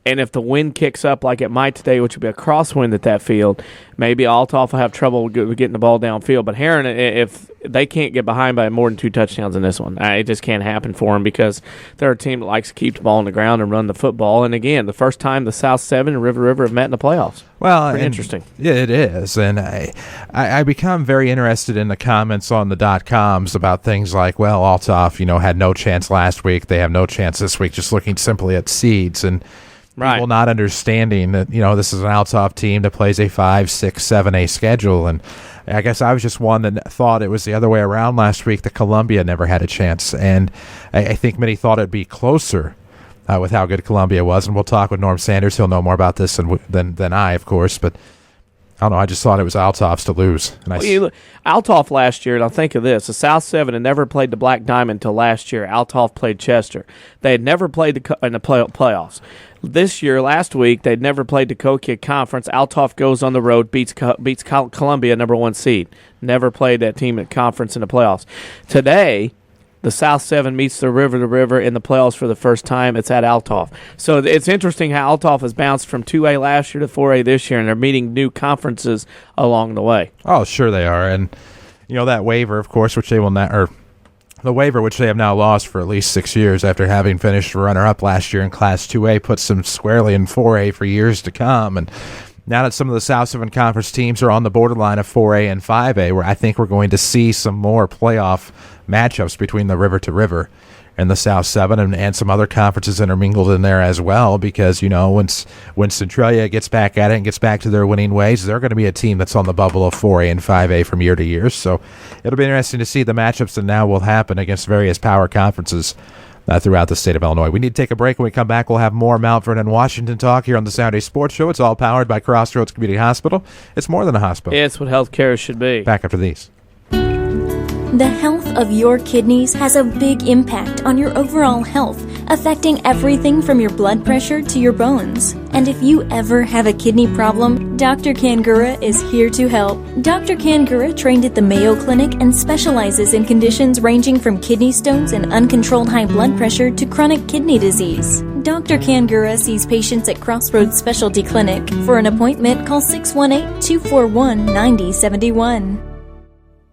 and if the wind kicks up like it might today, which would be a crosswind at that field, maybe Altoff will have trouble getting the ball downfield. But Heron, if they can't get behind by more than 2 touchdowns in this one, it just can't happen for them because they're a team that likes to keep the ball on the ground and run the football. And again, the first time the South 7 and River have met in the playoffs. Well, pretty interesting. Yeah, it is. And I become very interested in the comments on the .coms about things like, well, Altoff, had no chance last week. They have no chance this week, just looking simply at seeds. And people not understanding that, this is an Altoff team that plays a 5, 6, 7A schedule. And I guess I was just one that thought it was the other way around last week, that Columbia never had a chance. And I think many thought it'd be closer with how good Columbia was. And we'll talk with Norm Sanders. He'll know more about this than I, of course. But I don't know. I just thought it was Altoff's to lose. And Altoff last year, and I'll think of this, the South 7 had never played the Black Diamond until last year. Altoff played Chester. They had never played in the playoffs. This year, last week, they'd never played the Cokia Conference. Altoff goes on the road, beats Columbia, number 1 seed. Never played that team at conference in the playoffs. Today, the South 7 meets the River in the playoffs for the first time. It's at Altoff. So it's interesting how Altoff has bounced from 2A last year to 4A this year, and they're meeting new conferences along the way. Oh, sure they are. And, that waiver, of course, which they will not – or the waiver, which they have now lost for at least 6 years after having finished runner-up last year in Class 2A, puts them squarely in 4A for years to come. And now that some of the South 7 Conference teams are on the borderline of 4A and 5A, where I think we're going to see some more playoff matchups between the River to River and the South 7 and some other conferences intermingled in there as well, because, when Centralia gets back at it and gets back to their winning ways, they're going to be a team that's on the bubble of 4A and 5A from year to year. So it'll be interesting to see the matchups that now will happen against various power conferences throughout the state of Illinois. We need to take a break. When we come back, we'll have more Mount Vernon Washington talk here on the Saturday Sports Show. It's all powered by Crossroads Community Hospital. It's more than a hospital. It's what healthcare should be. Back after these. The health of your kidneys has a big impact on your overall health, affecting everything from your blood pressure to your bones. And if you ever have a kidney problem, Dr. Kangura is here to help. Dr. Kangura trained at the Mayo Clinic and specializes in conditions ranging from kidney stones and uncontrolled high blood pressure to chronic kidney disease. Dr. Kangura sees patients at Crossroads Specialty Clinic. For an appointment, call 618-241-9071.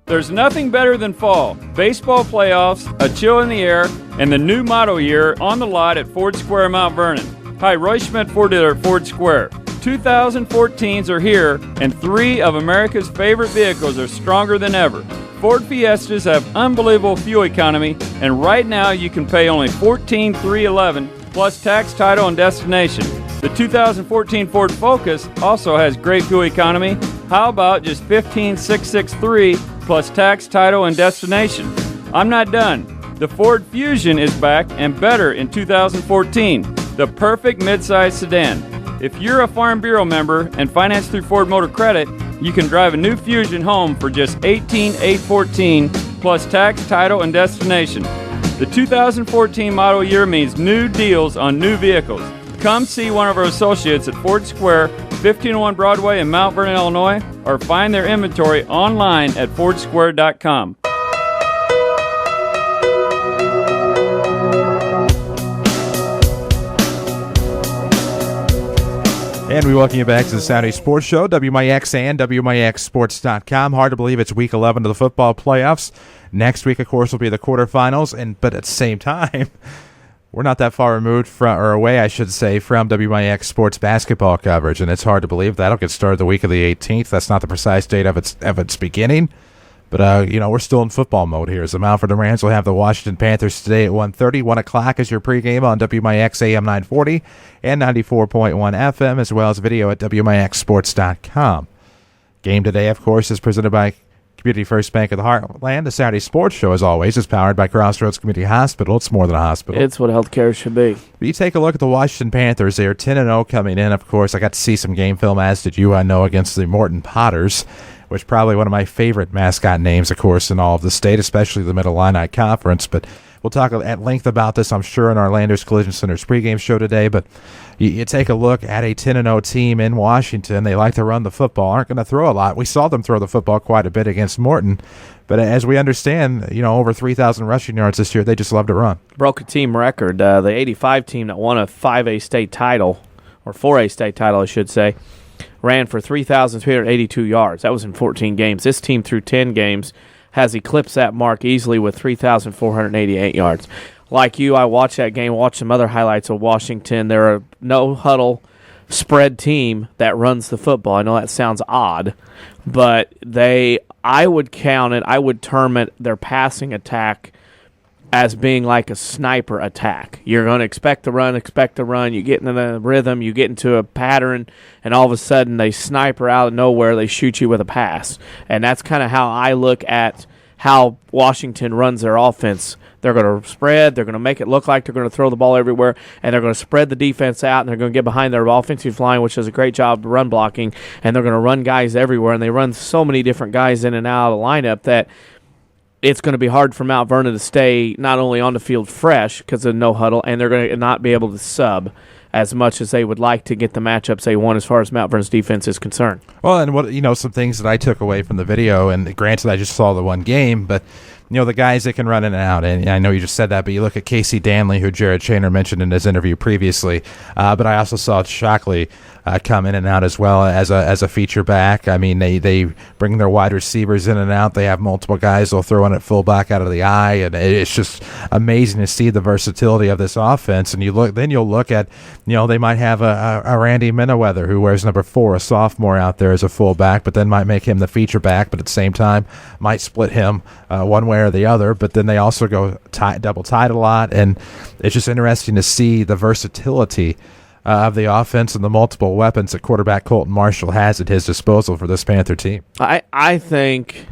There's nothing better than fall. Baseball playoffs, a chill in the air, and the new model year on the lot at Ford Square, Mount Vernon. Hi, Roy Schmidt, Ford dealer at Ford Square. 2014s are here, and 3 of America's favorite vehicles are stronger than ever. Ford Fiestas have unbelievable fuel economy, and right now you can pay only $14,311 plus tax, title, and destination. The 2014 Ford Focus also has great fuel economy. How about just $15,663 plus tax, title, and destination? I'm not done. The Ford Fusion is back and better in 2014, the perfect midsize sedan. If you're a Farm Bureau member and financed through Ford Motor Credit, you can drive a new Fusion home for just $18,814 plus tax, title, and destination. The 2014 model year means new deals on new vehicles. Come see one of our associates at Ford Square, 1501 Broadway in Mount Vernon, Illinois, or find their inventory online at fordsquare.com. And we welcome you back to the Saturday Sports Show, WMIX and WMIXsports.com. Hard to believe it's Week 11 of the football playoffs. Next week, of course, will be the quarterfinals, but at the same time, we're not that far removed from, or away, I should say, from WMIX sports basketball coverage, and it's hard to believe that'll get started the week of the 18th. That's not the precise date of its beginning, but we're still in football mode here. As the Mount Vernon Rams will have the Washington Panthers today at 1:30. 1 o'clock is your pregame on WMIX AM 940 and 94.1 FM, as well as video at WMIXsports.com. Game today, of course, is presented by Community First Bank of the Heartland. The Saturday Sports Show, as always, is powered by Crossroads Community Hospital. It's more than a hospital. It's what healthcare should be. But you take a look at the Washington Panthers. They are 10-0 coming in. Of course, I got to see some game film, as did you, I know, against the Morton Potters, which is probably one of my favorite mascot names, of course, in all of the state, especially the Mid-Illini Conference. But we'll talk at length about this, I'm sure, in our Landers Collision Center's pregame show today. But you take a look at a 10-0 team in Washington. They like to run the football, aren't going to throw a lot. We saw them throw the football quite a bit against Morton. But as we understand, over 3,000 rushing yards this year. They just love to run. Broke a team record. The 85 team that won a 5A state title, or 4A state title, I should say, ran for 3,382 yards. That was in 14 games. This team, through 10 games, has eclipsed that mark easily with 3,488 yards. Like you, I watched that game, watched some other highlights of Washington. They're a no-huddle spread team that runs the football. I know that sounds odd, but I would term it, their passing attack as being like a sniper attack. You're going to expect to run. You get into the rhythm, you get into a pattern, and all of a sudden they sniper out of nowhere, they shoot you with a pass. And that's kind of how I look at how Washington runs their offense. They're going to spread, they're going to make it look like they're going to throw the ball everywhere, and they're going to spread the defense out, and they're going to get behind their offensive line, which does a great job of run blocking, and they're going to run guys everywhere, and they run so many different guys in and out of the lineup that it's going to be hard for Mount Vernon to stay not only on the field fresh because of no huddle, and they're going to not be able to sub as much as they would like to get the matchups they want as far as Mount Vernon's defense is concerned. Well, and some things that I took away from the video, and granted I just saw the one game, but the guys that can run in and out, and I know you just said that, but you look at Casey Danley, who Jared Shaner mentioned in his interview previously, but I also saw Shockley come in and out as well as a feature back. I mean, they bring their wide receivers in and out. They have multiple guys they'll throw in at fullback out of the eye, and it's just amazing to see the versatility of this offense. And you'll look at, they might have a Randy Miniweather who wears number 4, a sophomore, out there as a fullback, but then might make him the feature back, but at the same time might split him one way or the other. But then they also go double tight a lot, and it's just interesting to see the versatility of the offense and the multiple weapons that quarterback Colton Marshall has at his disposal for this Panther team. I think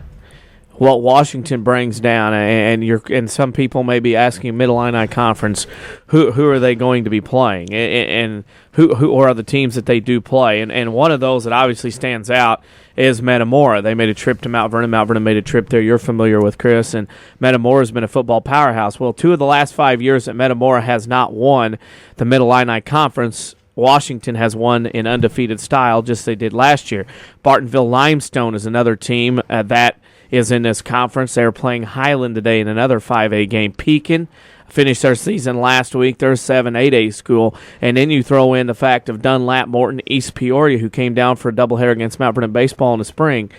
what Washington brings down, and some people may be asking Mid-Illini Conference, who are they going to be playing, and who are the teams that they do play, and one of those that obviously stands out is Metamora. They made a trip to Mount Vernon. Mount Vernon made a trip there. You're familiar with, Chris, and Metamora has been a football powerhouse. Well, 2 of the last 5 years that Metamora has not won the Mid-Illini Conference, Washington has won in undefeated style, just as they did last year. Bartonville Limestone is another team that is in this conference. They're playing Highland today in another 5A game. Pekin finished their season last week. They're a 7-8A school. And then you throw in the fact of Dunlap, Morton, East Peoria, who came down for a doubleheader against Mount Vernon baseball in the spring.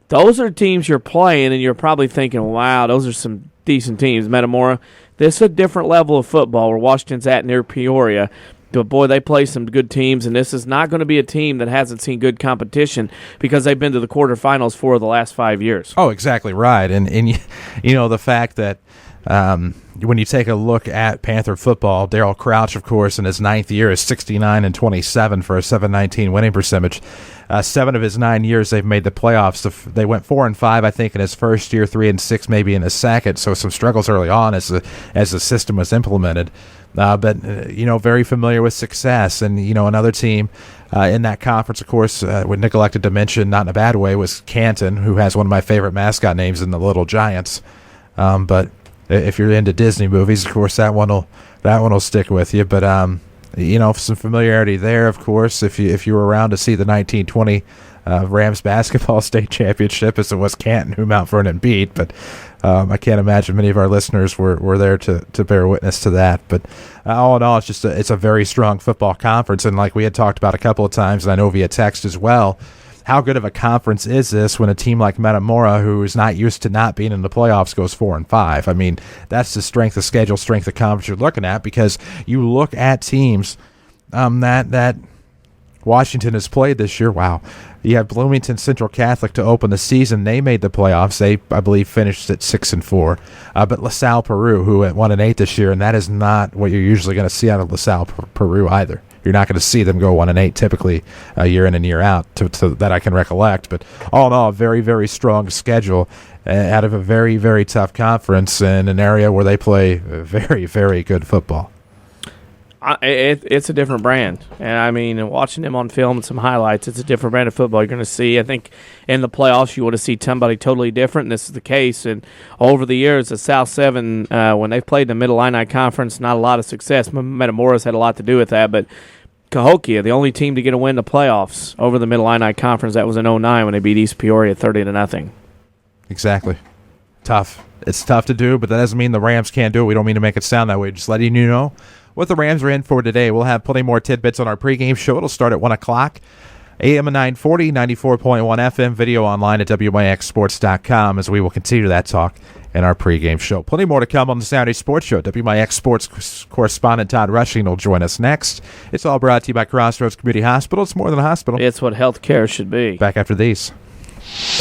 Those are teams you're playing, and you're probably thinking, wow, those are some decent teams. Metamora, this is a different level of football where Washington's at near Peoria. But, boy, they play some good teams, and this is not going to be a team that hasn't seen good competition because they've been to the quarterfinals 4 of the last 5 years. Oh, exactly right. And the fact that when you take a look at Panther football, Darryl Crouch, of course, in his 9th year is 69-27 for a 719 winning percentage. 7 of his 9 years they've made the playoffs. They went 4-5, I think, in his first year, 3-6 maybe in his second. So some struggles early on as the system was implemented. But very familiar with success. And, another team in that conference, of course, we neglected to mention, not in a bad way, was Canton, who has one of my favorite mascot names in the Little Giants. But if you're into Disney movies, of course, that one will stick with you. But, some familiarity there, of course, if you were around to see the 1920 Rams basketball state championship, as it was Canton who Mount Vernon beat. But I can't imagine many of our listeners were there to bear witness to that. But all in all, it's a very strong football conference. And like we had talked about a couple of times, and I know via text as well, how good of a conference is this when a team like Metamora, who is not used to not being in the playoffs, goes 4-5? I mean, that's the strength of schedule, strength of conference you're looking at, because you look at teams that Washington has played this year. Wow. You have Bloomington Central Catholic to open the season. They made the playoffs. They, I believe, finished at 6-4. But LaSalle Peru, who at 1-8 this year, and that is not what you're usually going to see out of LaSalle Peru either. You're not going to see them go 1-8 typically year in and year out to that I can recollect. But all in all, a very, very strong schedule out of a very, very tough conference in an area where they play very, very good football. It's a different brand. And, I mean, watching them on film and some highlights, it's a different brand of football you're going to see. I think in the playoffs you want to see somebody totally different, and this is the case. And over the years, the South 7, when they've played the Mid-Illini Conference, not a lot of success. Metamora's had a lot to do with that. But Cahokia, the only team to get a win in the playoffs over the Mid-Illini Conference, that was in 2009 when they beat East Peoria 30-0. Exactly. Tough. It's tough to do, but that doesn't mean the Rams can't do it. We don't mean to make it sound that way. Just letting you know what the Rams are in for today. We'll have plenty more tidbits on our pregame show. It'll start at 1 o'clock. AM at 940, 94.1 FM, video online at WMIXsports.com as we will continue that talk in our pregame show. Plenty more to come on the Saturday Sports Show. WMIX Sports correspondent Todd Rushing will join us next. It's all brought to you by Crossroads Community Hospital. It's more than a hospital. It's what health care should be. Back after these.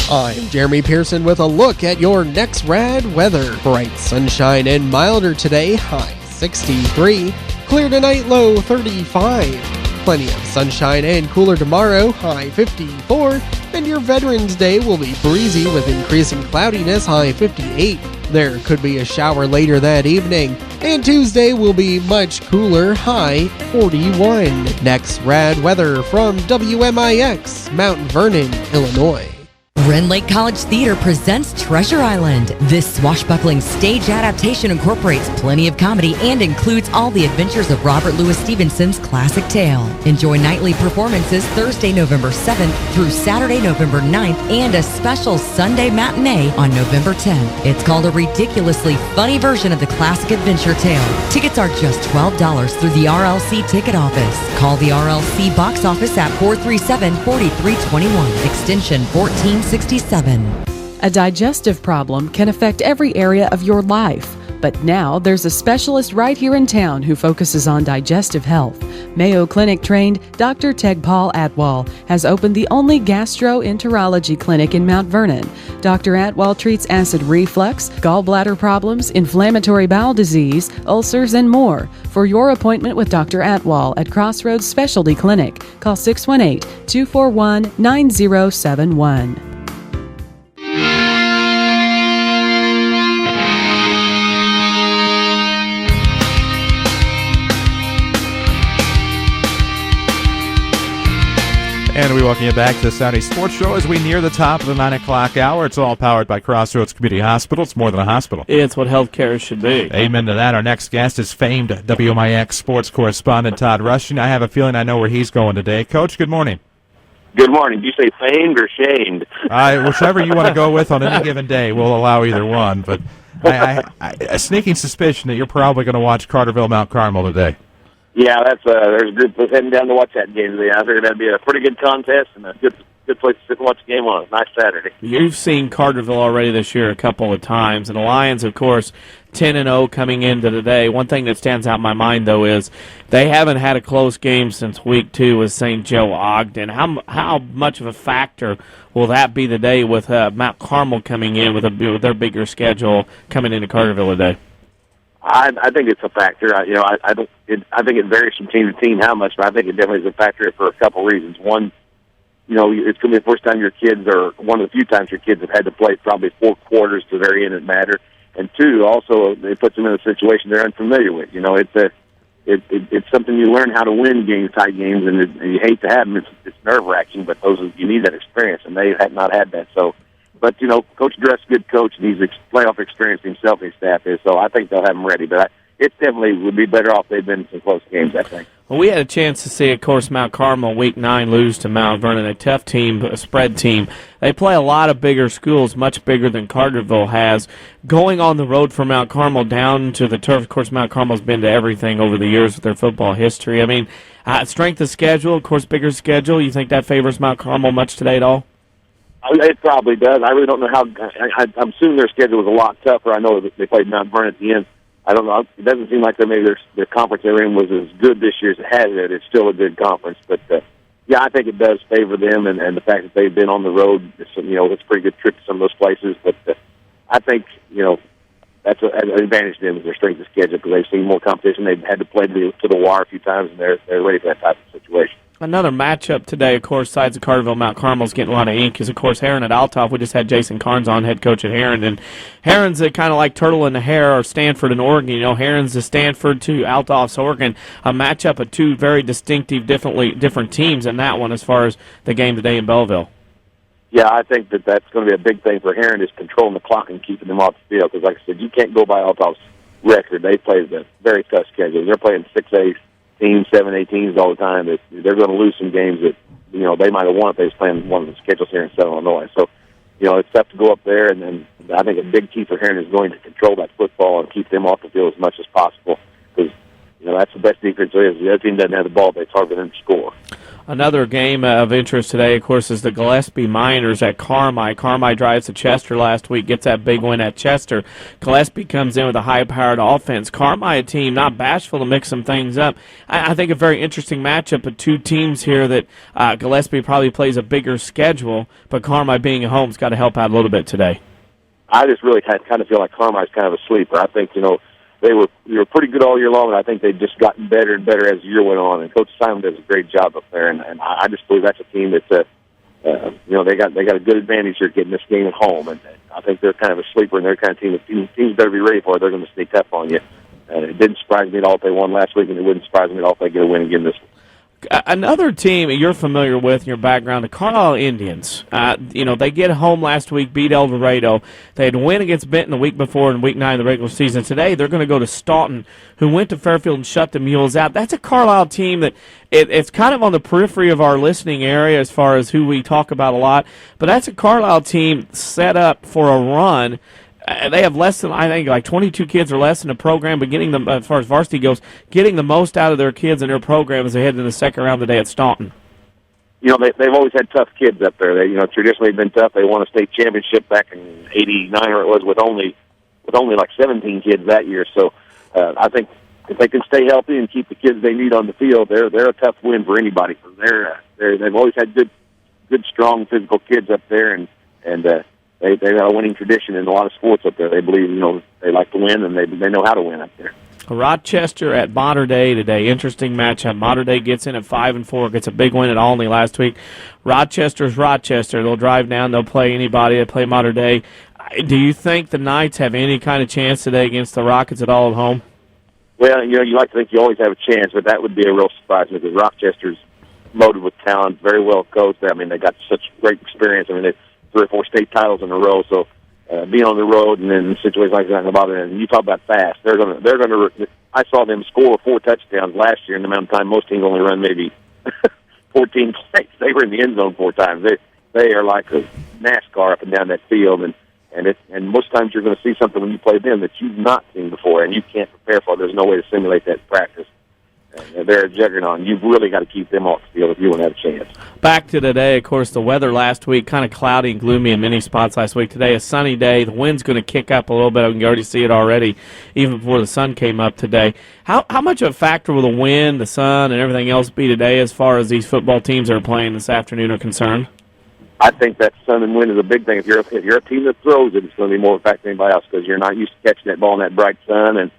I'm Jeremy Pearson with a look at your next rad weather. Bright sunshine and milder today, high 63. Clear tonight, low 35. Plenty of sunshine and cooler tomorrow, high 54. And your Veterans Day will be breezy with increasing cloudiness, high 58. There could be a shower later that evening. And Tuesday will be much cooler, high 41. Next rad weather from WMIX, Mount Vernon, Illinois. Rend Lake College Theater presents Treasure Island. This swashbuckling stage adaptation incorporates plenty of comedy and includes all the adventures of Robert Louis Stevenson's classic tale. Enjoy nightly performances Thursday, November 7th through Saturday, November 9th, and a special Sunday matinee on November 10th. It's called a ridiculously funny version of the classic adventure tale. Tickets are just $12 through the RLC ticket office. Call the RLC box office at 437-4321, extension 1467. A digestive problem can affect every area of your life, but now there's a specialist right here in town who focuses on digestive health. Mayo Clinic trained Dr. Tegpaul Atwal has opened the only gastroenterology clinic in Mount Vernon. Dr. Atwal treats acid reflux, gallbladder problems, inflammatory bowel disease, ulcers, and more. For your appointment with Dr. Atwal at Crossroads Specialty Clinic, call 618-241-9071. And we welcome you back to the Saturday Sports Show as we near the top of the 9 o'clock hour. It's all powered by Crossroads Community Hospital. It's more than a hospital. It's what healthcare should be. Amen to that. Our next guest is famed WMIX sports correspondent Todd Rushing. I have a feeling I know where he's going today. Coach, good morning. Good morning. Do you say famed or shamed? Whichever you want to go with on any given day, we'll allow either one. But I a sneaking suspicion that you're probably going to watch Carterville Mount Carmel today. Yeah, there's a group that's heading down to watch that game today. I figured that'd be a pretty good contest and a good place to sit and watch the game on a nice Saturday. You've seen Carterville already this year a couple of times, and the Lions, of course, 10-0 coming into today. One thing that stands out in my mind, though, is they haven't had a close game since week 2 with St. Joe Ogden. How much of a factor will that be today with Mount Carmel coming in with their bigger schedule coming into Carterville today? I think it's a factor. I think it varies from team to team how much, but I think it definitely is a factor for a couple reasons. One, it's going to be the first time your kids, or one of the few times your kids have had to play probably 4 quarters to the very end that matter. And 2, also it puts them in a situation they're unfamiliar with. It's something you learn how to win tight games, and you hate to have them. It's nerve-wracking, but you need that experience, and they have not had that. So. But, Coach Dress is a good coach, and he's playoff experienced himself and his staff is, so I think they'll have him ready. But it definitely would be better off they've been in some close games, I think. Well, we had a chance to see, of course, Mount Carmel Week 9 lose to Mount Vernon, a tough team, a spread team. They play a lot of bigger schools, much bigger than Carterville has. Going on the road for Mount Carmel down to the turf, of course, Mount Carmel's been to everything over the years with their football history. I mean, strength of schedule, of course, bigger schedule. You think that favors Mount Carmel much today at all? It probably does. I really don't know how. I'm assuming their schedule was a lot tougher. I know that they played Mount Vernon at the end. I don't know. It doesn't seem like their conference they're in was as good this year as it has been. It's still a good conference, but yeah, I think it does favor them, and the fact that they've been on the road. It's a pretty good trip to some of those places. But I think that's an advantage to them is their strength of schedule because they've seen more competition. They've had to play to the wire a few times, and they're ready for that type of situation. Another matchup today, of course, besides the Carterville Mount Carmel's getting a lot of ink, is, of course, Heron at Althoff. We just had Jason Carnes on, head coach at Heron. And Heron's kind of like Turtle in the Hare or Stanford and Oregon. Heron's the Stanford to Althoff's Oregon, a matchup of 2 very distinctive, different teams in that one as far as the game today in Belleville. Yeah, I think that's going to be a big thing for Heron is controlling the clock and keeping them off the field because, like I said, you can't go by Althoff's record. They play a very tough schedule. They're playing 6A teams, 7A teams all the time. They're going to lose some games that they might have won if they was playing one of the schedules here in Southern Illinois. So it's tough to go up there, and I think a big key for Heron is going to control that football and keep them off the field as much as possible because that's the best defense there is. The other team doesn't have the ball; it's hard for them to score. Another game of interest today, of course, is the Gillespie Miners at Carmi. Carmi drives to Chester last week, gets that big win at Chester. Gillespie comes in with a high-powered offense. Carmi, a team not bashful to mix some things up. I think a very interesting matchup of 2 teams here that Gillespie probably plays a bigger schedule, but Carmi being at home has got to help out a little bit today. I just really kind of feel like Carmi's kind of a sleeper. I think, they were pretty good all year long, and I think they've just gotten better and better as the year went on. And Coach Simon does a great job up there, and I just believe that's a team that's they got a good advantage here getting this game at home, and I think they're kind of a sleeper, and they're kind of team that teams better be ready for it. They're going to sneak up on you. It didn't surprise me at all if they won last week, and it wouldn't surprise me at all if they get a win again this week. Another team you're familiar with in your background, the Carlisle Indians. They get home last week, beat El Dorado. They had a win against Benton the week before in Week 9 of the regular season. Today they're going to go to Staunton, who went to Fairfield and shut the Mules out. That's a Carlisle team that it's kind of on the periphery of our listening area as far as who we talk about a lot. But that's a Carlisle team set up for a run. They have less than, I think, like 22 kids or less in the program, but getting them, as far as varsity goes, getting the most out of their kids in their program as they head into the second round today at Staunton. They've always had tough kids up there. They, traditionally been tough. They won a state championship back in '89, or it was with only like 17 kids that year. So I think if they can stay healthy and keep the kids they need on the field, they're a tough win for anybody. They've always had good, strong, physical kids up there, and They got a winning tradition in a lot of sports up there. They believe, they like to win, and they know how to win up there. Rochester at Mater Dei today. Interesting matchup. Mater Dei gets in at 5-4, gets a big win at Olney last week. Rochester's Rochester. They'll drive down. They'll play anybody. They play Mater Dei. Do you think the Knights have any kind of chance today against the Rockets at all at home? Well, you like to think you always have a chance, but that would be a real surprise because Rochester's loaded with talent, very well coached. I mean, they got such great experience. I mean, they 3 or 4 state titles in a row. So being on the road and in situations like that, and you talk about fast, they're gonna. I saw them score 4 touchdowns last year, and the amount of time most teams only run maybe 14 plays. They were in the end zone 4 times. They are like a NASCAR up and down that field, and most times you're going to see something when you play them that you've not seen before, and you can't prepare for it. There's no way to simulate that in practice. And they're a juggernaut. You've really got to keep them off the field if you want to have a chance. Back to today, of course, the weather last week, kind of cloudy and gloomy in many spots last week. Today, a sunny day. The wind's going to kick up a little bit. I can already see it already, even before the sun came up today. How much of a factor will the wind, the sun, and everything else be today as far as these football teams that are playing this afternoon are concerned? I think that sun and wind is a big thing. If you're a team that throws it, it's going to be more of a factor than anybody else because you're not used to catching that ball in that bright sun, and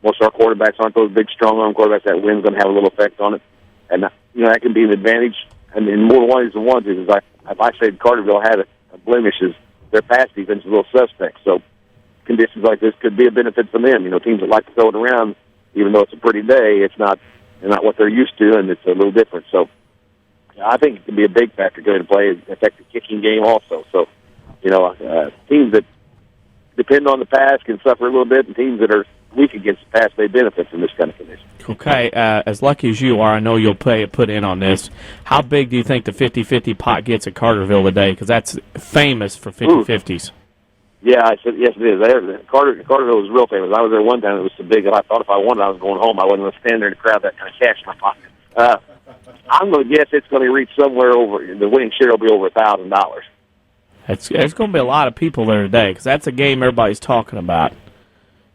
most of our quarterbacks aren't those big, strong-arm quarterbacks. That wind's going to have a little effect on it, and that can be an advantage. And in more ways than one, is like if I said Carterville had a blemish, is their pass defense is a little suspect. So conditions like this could be a benefit for them. Teams that like to throw it around, even though it's a pretty day, it's not what they're used to, and it's a little different. So I think it can be a big factor going to play, affect the kicking game also. So teams that depend on the pass can suffer a little bit, and teams that are weak against the pass may benefit from this kind of condition. Okay, as lucky as you are, I know you'll put in on this. How big do you think the 50-50 pot gets at Carterville today? Because that's famous for 50-50s. Yeah, I said yes. It is. Carterville was real famous. I was there one time. It was so big that I thought if I won, I was going home. I wasn't going to stand there and crowd that kind of cash in my pocket. I'm going to guess it's going to reach somewhere over. The winning share will be over $1,000. It's going to be a lot of people there today because that's a game everybody's talking about.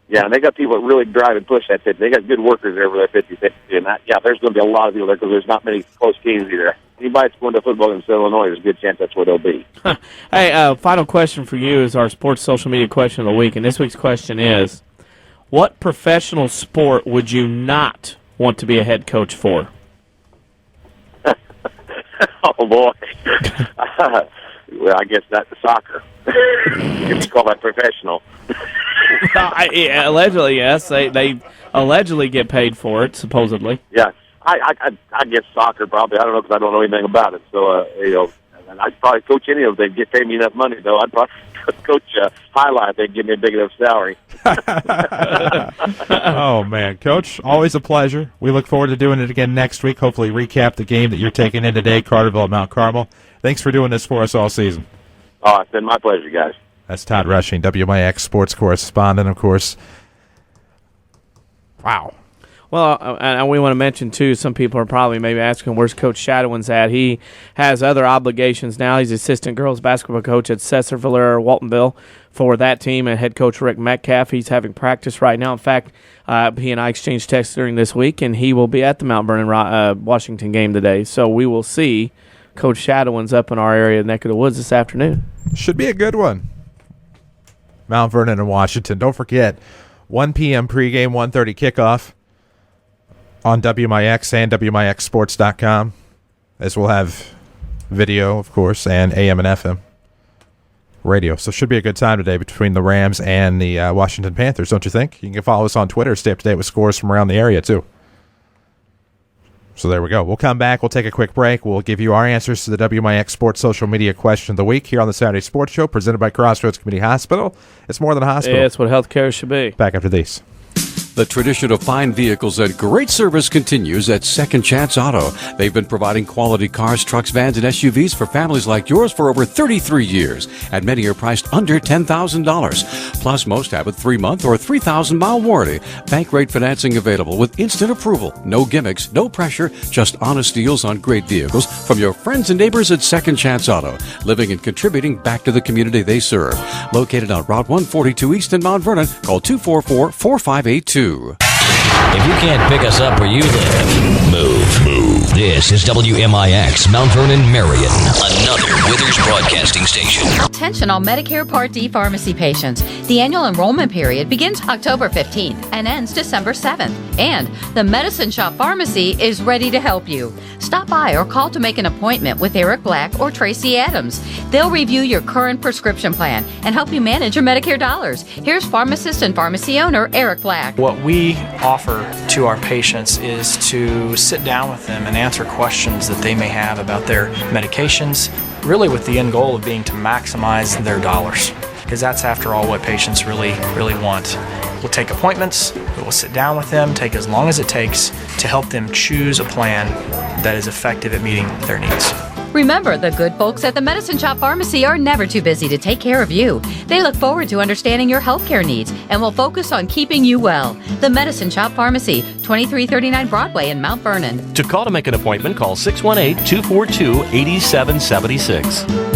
Yeah, and they got people that really drive and push that 50. They got good workers there over there 50-50. And there's going to be a lot of people there because there's not many close games either. Anybody that's going to football in Southern Illinois, there's a good chance that's where they'll be. Hey, final question for you is our sports social media question of the week. And this week's question is, what professional sport would you not want to be a head coach for? Oh, boy. Well, I guess that's soccer. If you call that professional. Allegedly, yes. They allegedly get paid for it, supposedly. Yeah. I guess soccer probably. I don't know because I don't know anything about it. So, I'd probably coach any of them. They'd get paid me enough money, though. I'd probably coach highlight if they'd give me a big enough salary. Oh, man. Coach, always a pleasure. We look forward to doing it again next week. Hopefully recap the game that you're taking in today, Carterville at Mount Carmel. Thanks for doing this for us all season. Oh, it's been my pleasure, guys. That's Todd Rushing, WMIX sports correspondent, of course. Wow. Well, and we want to mention, too, some people are probably maybe asking, where's Coach Shadowin's at? He has other obligations now. He's assistant girls basketball coach at Cesar-Valera, Waltonville for that team, and head coach Rick Metcalf. He's having practice right now. In fact, he and I exchanged texts during this week, and he will be at the Mount Vernon Washington game today. So we will see Coach Shadowin's up in our area, neck of the woods this afternoon. Should be a good one. Mount Vernon and Washington. Don't forget, 1 p.m. pregame, 1:30 kickoff on WMIX and WMIXsports.com, as we'll have video, of course, and AM and FM radio. So should be a good time today between the Rams and the Washington Panthers, don't you think? You can follow us on Twitter, stay up to date with scores from around the area, too. So there we go. We'll come back. We'll take a quick break. We'll give you our answers to the WMIX Sports Social Media Question of the Week here on the Saturday Sports Show, presented by Crossroads Community Hospital. It's more than a hospital. Yeah, it's what healthcare should be. Back after these. The tradition of fine vehicles and great service continues at Second Chance Auto. They've been providing quality cars, trucks, vans, and SUVs for families like yours for over 33 years, and many are priced under $10,000. Plus, most have a 3-month or 3,000-mile warranty. Bank rate financing available with instant approval. No gimmicks, no pressure, just honest deals on great vehicles from your friends and neighbors at Second Chance Auto, living and contributing back to the community they serve. Located on Route 142 East in Mount Vernon, call 244-4582. If you can't pick us up where you live, move. This is WMIX, Mount Vernon, Marion, another Withers Broadcasting Station. Attention all Medicare Part D pharmacy patients. The annual enrollment period begins October 15th and ends December 7th. And the Medicine Shop Pharmacy is ready to help you. Stop by or call to make an appointment with Eric Black or Tracy Adams. They'll review your current prescription plan and help you manage your Medicare dollars. Here's pharmacist and pharmacy owner Eric Black. What we offer to our patients is to sit down with them and answer questions that they may have about their medications, really with the end goal of being to maximize their dollars, because that's, after all, what patients really want. We'll take appointments, we'll sit down with them, take as long as it takes to help them choose a plan that is effective at meeting their needs. Remember, the good folks at the Medicine Shop Pharmacy are never too busy to take care of you. They look forward to understanding your healthcare needs and will focus on keeping you well. The Medicine Shop Pharmacy, 2339 Broadway in Mount Vernon. To call to make an appointment, call 618-242-8776.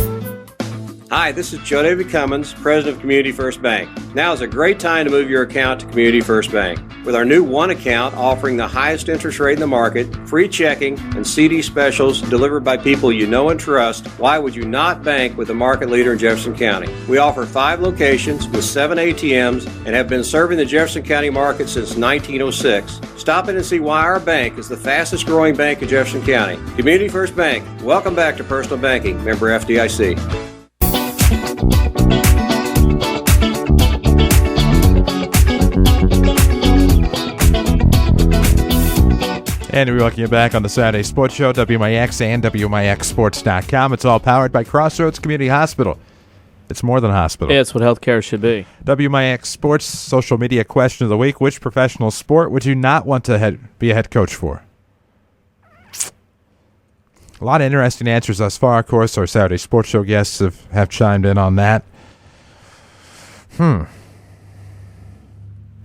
Hi, this is Joe David Cummins, President of Community First Bank. Now is a great time to move your account to Community First Bank. With our new One Account offering the highest interest rate in the market, free checking, and CD specials delivered by people you know and trust, why would you not bank with the market leader in Jefferson County? We offer 5 locations with 7 ATMs and have been serving the Jefferson County market since 1906. Stop in and see why our bank is the fastest growing bank in Jefferson County. Community First Bank. Welcome back to Personal Banking. Member FDIC. And we welcome you back on the Saturday Sports Show, WMIX and WMIXSports.com. It's all powered by Crossroads Community Hospital. It's more than a hospital. Yeah, it's what healthcare should be. WMIX Sports social media question of the week. Which professional sport would you not want to be a head coach for? A lot of interesting answers thus far. Of course, our Saturday Sports Show guests have chimed in on that.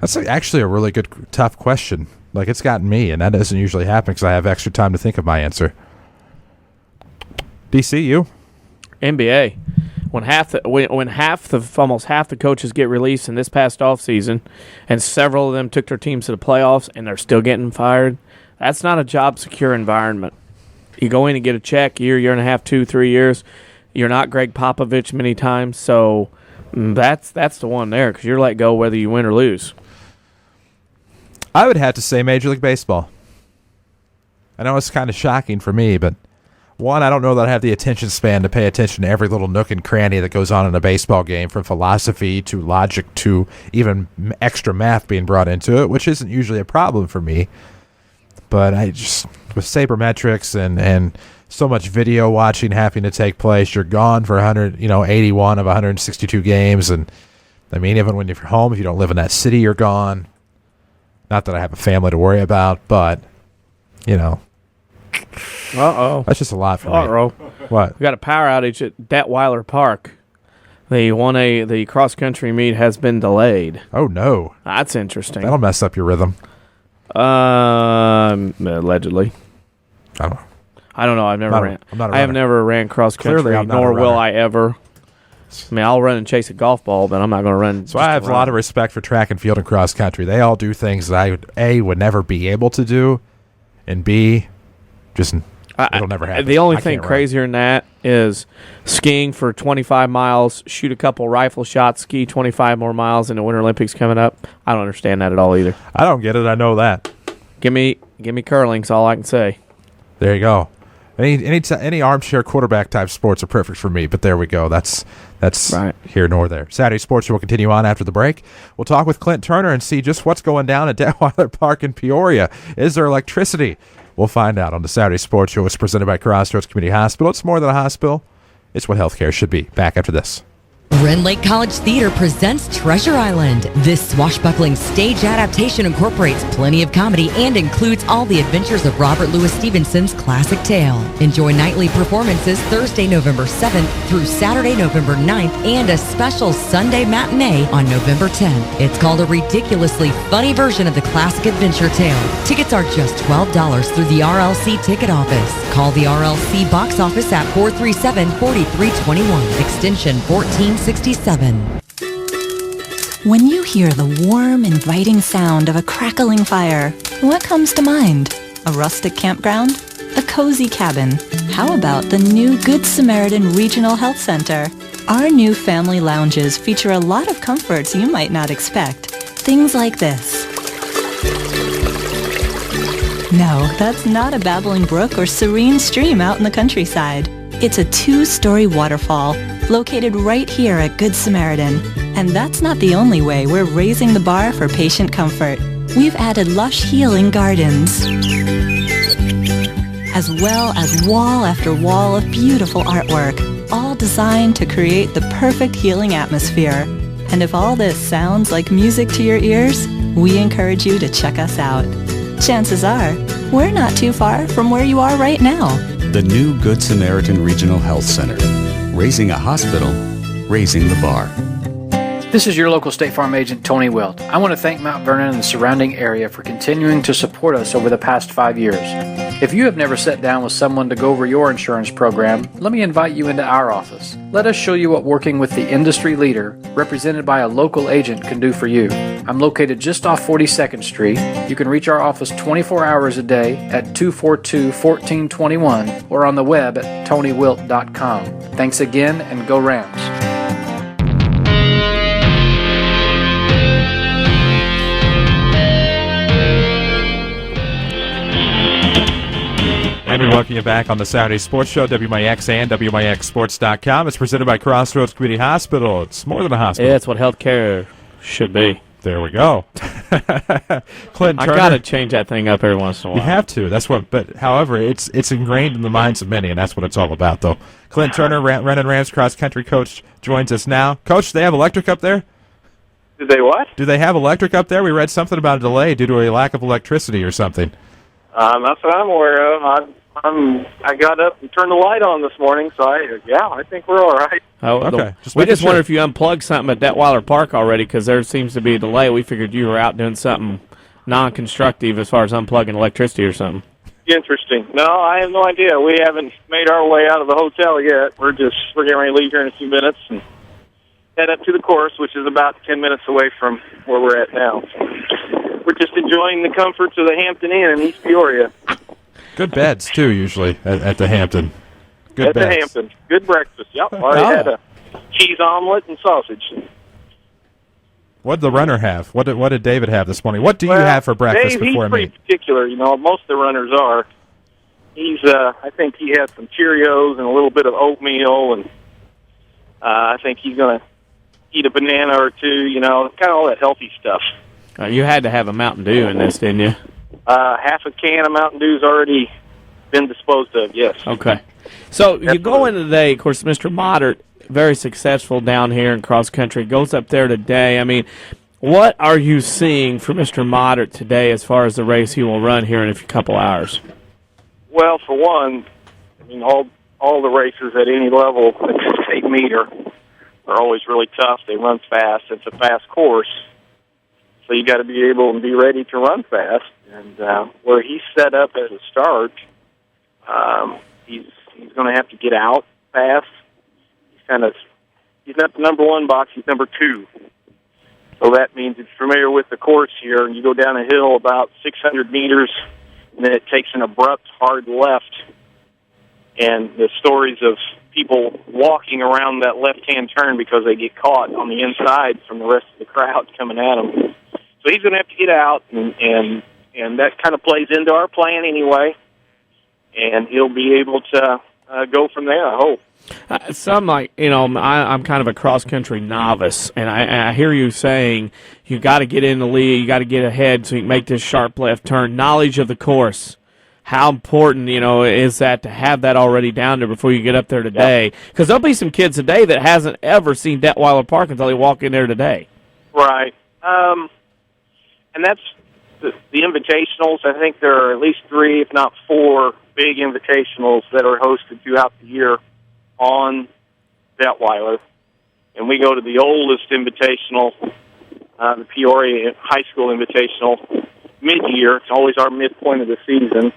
That's actually a really good, tough question. Like, it's gotten me, and that doesn't usually happen because I have extra time to think of my answer. DC, you? NBA. When almost half the coaches get released in this past offseason, and several of them took their teams to the playoffs, and they're still getting fired, that's not a job-secure environment. You go in and get a check, year and a half, 2-3 years. You're not Greg Popovich many times, so that's the one there because you're let go whether you win or lose. I would have to say Major League Baseball. I know it's kind of shocking for me, but one, I don't know that I have the attention span to pay attention to every little nook and cranny that goes on in a baseball game, from philosophy to logic to even extra math being brought into it, which isn't usually a problem for me. But I just, with sabermetrics and so much video watching having to take place, you're gone for 81 of 162 games, and I mean, even when you're home, if you don't live in that city, you're gone. Not that I have a family to worry about, but, Uh-oh. That's just a lot for me. Uh-oh. What? We got a power outage at Detweiler Park. The cross-country meet has been delayed. Oh, no. That's interesting. That'll mess up your rhythm. Allegedly. I don't know. I don't know. I've never ran. I have never ran cross-country, Clearly, I'm not nor a will runner. I ever. I mean, I'll run and chase a golf ball, but I'm not going to run. So I have a lot of respect for track and field and cross country. They all do things that I would never be able to do, and B, just it'll never happen. The only thing crazier than that is skiing for 25 miles, shoot a couple rifle shots, ski 25 more miles in the Winter Olympics coming up. I don't understand that at all either. I don't get it. I know that. Give me curling's all I can say. There you go. Any armchair quarterback type sports are perfect for me, but there we go. That's right. Here nor there. Saturday Sports will continue on after the break. We'll talk with Clint Turner and see just what's going down at Detweiler Park in Peoria. Is there electricity? We'll find out on the Saturday Sports Show. It's presented by Crossroads Community Hospital. It's more than a hospital. It's what healthcare should be. Back after this. Rend Lake College Theater presents Treasure Island. This swashbuckling stage adaptation incorporates plenty of comedy and includes all the adventures of Robert Louis Stevenson's classic tale. Enjoy nightly performances Thursday, November 7th through Saturday, November 9th, and a special Sunday matinee on November 10th. It's called a ridiculously funny version of the classic adventure tale. Tickets are just $12 through the RLC ticket office. Call the RLC box office at 437-4321, extension 1467. When you hear the warm, inviting sound of a crackling fire, what comes to mind? A rustic campground? A cozy cabin? How about the new Good Samaritan Regional Health Center? Our new family lounges feature a lot of comforts you might not expect. Things like this. No, that's not a babbling brook or serene stream out in the countryside. It's a 2-story waterfall located right here at Good Samaritan. And that's not the only way we're raising the bar for patient comfort. We've added lush healing gardens. as well as wall after wall of beautiful artwork, all designed to create the perfect healing atmosphere. And if all this sounds like music to your ears, we encourage you to check us out. Chances are, we're not too far from where you are right now. The new Good Samaritan Regional Health Center. Raising a hospital, raising the bar. This is your local State Farm agent, Tony Wilt. I want to thank Mount Vernon and the surrounding area for continuing to support us over the past 5 years. If you have never sat down with someone to go over your insurance program, let me invite you into our office. Let us show you what working with the industry leader, represented by a local agent, can do for you. I'm located just off 42nd Street. You can reach our office 24 hours a day at 242-1421 or on the web at tonywilt.com. Thanks again, and go Rams. And we welcome you back on the Saturday Sports Show, WMIX and WMIXSports.com. It's presented by Crossroads Community Hospital. It's more than a hospital. Yeah, that's what healthcare should be. There we go. Clint Turner. I gotta change that thing up every once in a while. You have to. That's what. But however, it's ingrained in the minds of many, and that's what it's all about, though. Clint Turner, Renan Rams cross country coach, joins us now. Coach, do they have electric up there? Do they what? Do they have electric up there? We read something about a delay due to a lack of electricity or something. That's what I'm aware of. I got up and turned the light on this morning, so I think we're all right. Oh, okay. We just wonder if you unplugged something at Detweiler Park already, because there seems to be a delay. We figured you were out doing something non-constructive as far as unplugging electricity or something. Interesting. No, I have no idea. We haven't made our way out of the hotel yet. We're getting ready to leave here in a few minutes and head up to the course, which is about 10 minutes away from where we're at now. We're just enjoying the comforts of the Hampton Inn in East Peoria. Good beds, too, usually, at the Hampton. Good beds. At the Hampton. Good breakfast. Yep. I had a cheese omelet and sausage. What did the runner have? What did David have this morning? What do you have for breakfast Dave, before he's pretty particular. You know, most of the runners are. I think he had some Cheerios and a little bit of oatmeal, and I think he's going to eat a banana or two, you know, kind of all that healthy stuff. You had to have a Mountain Dew in this, didn't you? Half a can of Mountain Dew's already been disposed of, yes. Okay. So you go in today, of course, Mr. Moddert, very successful down here in cross country, goes up there today. I mean, what are you seeing from Mr. Moddert today as far as the race he will run here in a couple hours? Well, for one, I mean, all the races at any level at the state meet are always really tough. They run fast. It's a fast course. So you got to be able and be ready to run fast. And where he's set up as a start, he's going to have to get out fast. He's not the number one box. He's number two. So that means if you're familiar with the course here, and you go down a hill about 600 meters, and then it takes an abrupt, hard left. And the stories of people walking around that left-hand turn because they get caught on the inside from the rest of the crowd coming at them. So he's going to have to get out, and that kind of plays into our plan anyway. And he'll be able to go from there, I hope. I'm kind of a cross-country novice, and I hear you saying you got to get in the lead, you got to get ahead so you can make this sharp left turn. Knowledge of the course. How important, is that to have that already down there before you get up there today? Because there'll be some kids today that hasn't ever seen Detweiler Park until they walk in there today. Right. And that's the invitationals. I think there are at least 3, if not 4, big invitationals that are hosted throughout the year on Detweiler. And we go to the oldest invitational, the Peoria High School Invitational, mid-year. It's always our midpoint of the season.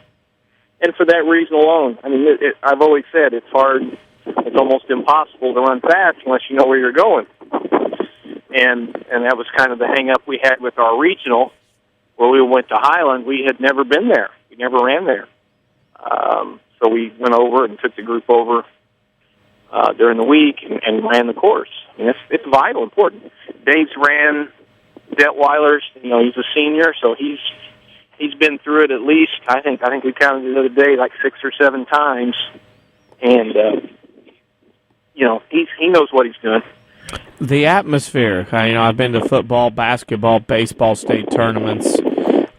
And for that reason alone, I mean, I've always said it's hard, it's almost impossible to run fast unless you know where you're going. And that was kind of the hang-up we had with our regional, where we went to Highland. We had never been there. We never ran there. So we went over and took the group over during the week and ran the course. I mean, it's vital, important. Dave's ran Detweiler's. He's a senior, so he's been through it at least. I think we counted the other day like 6 or 7 times, and he knows what he's doing. The atmosphere. I've been to football, basketball, baseball state tournaments.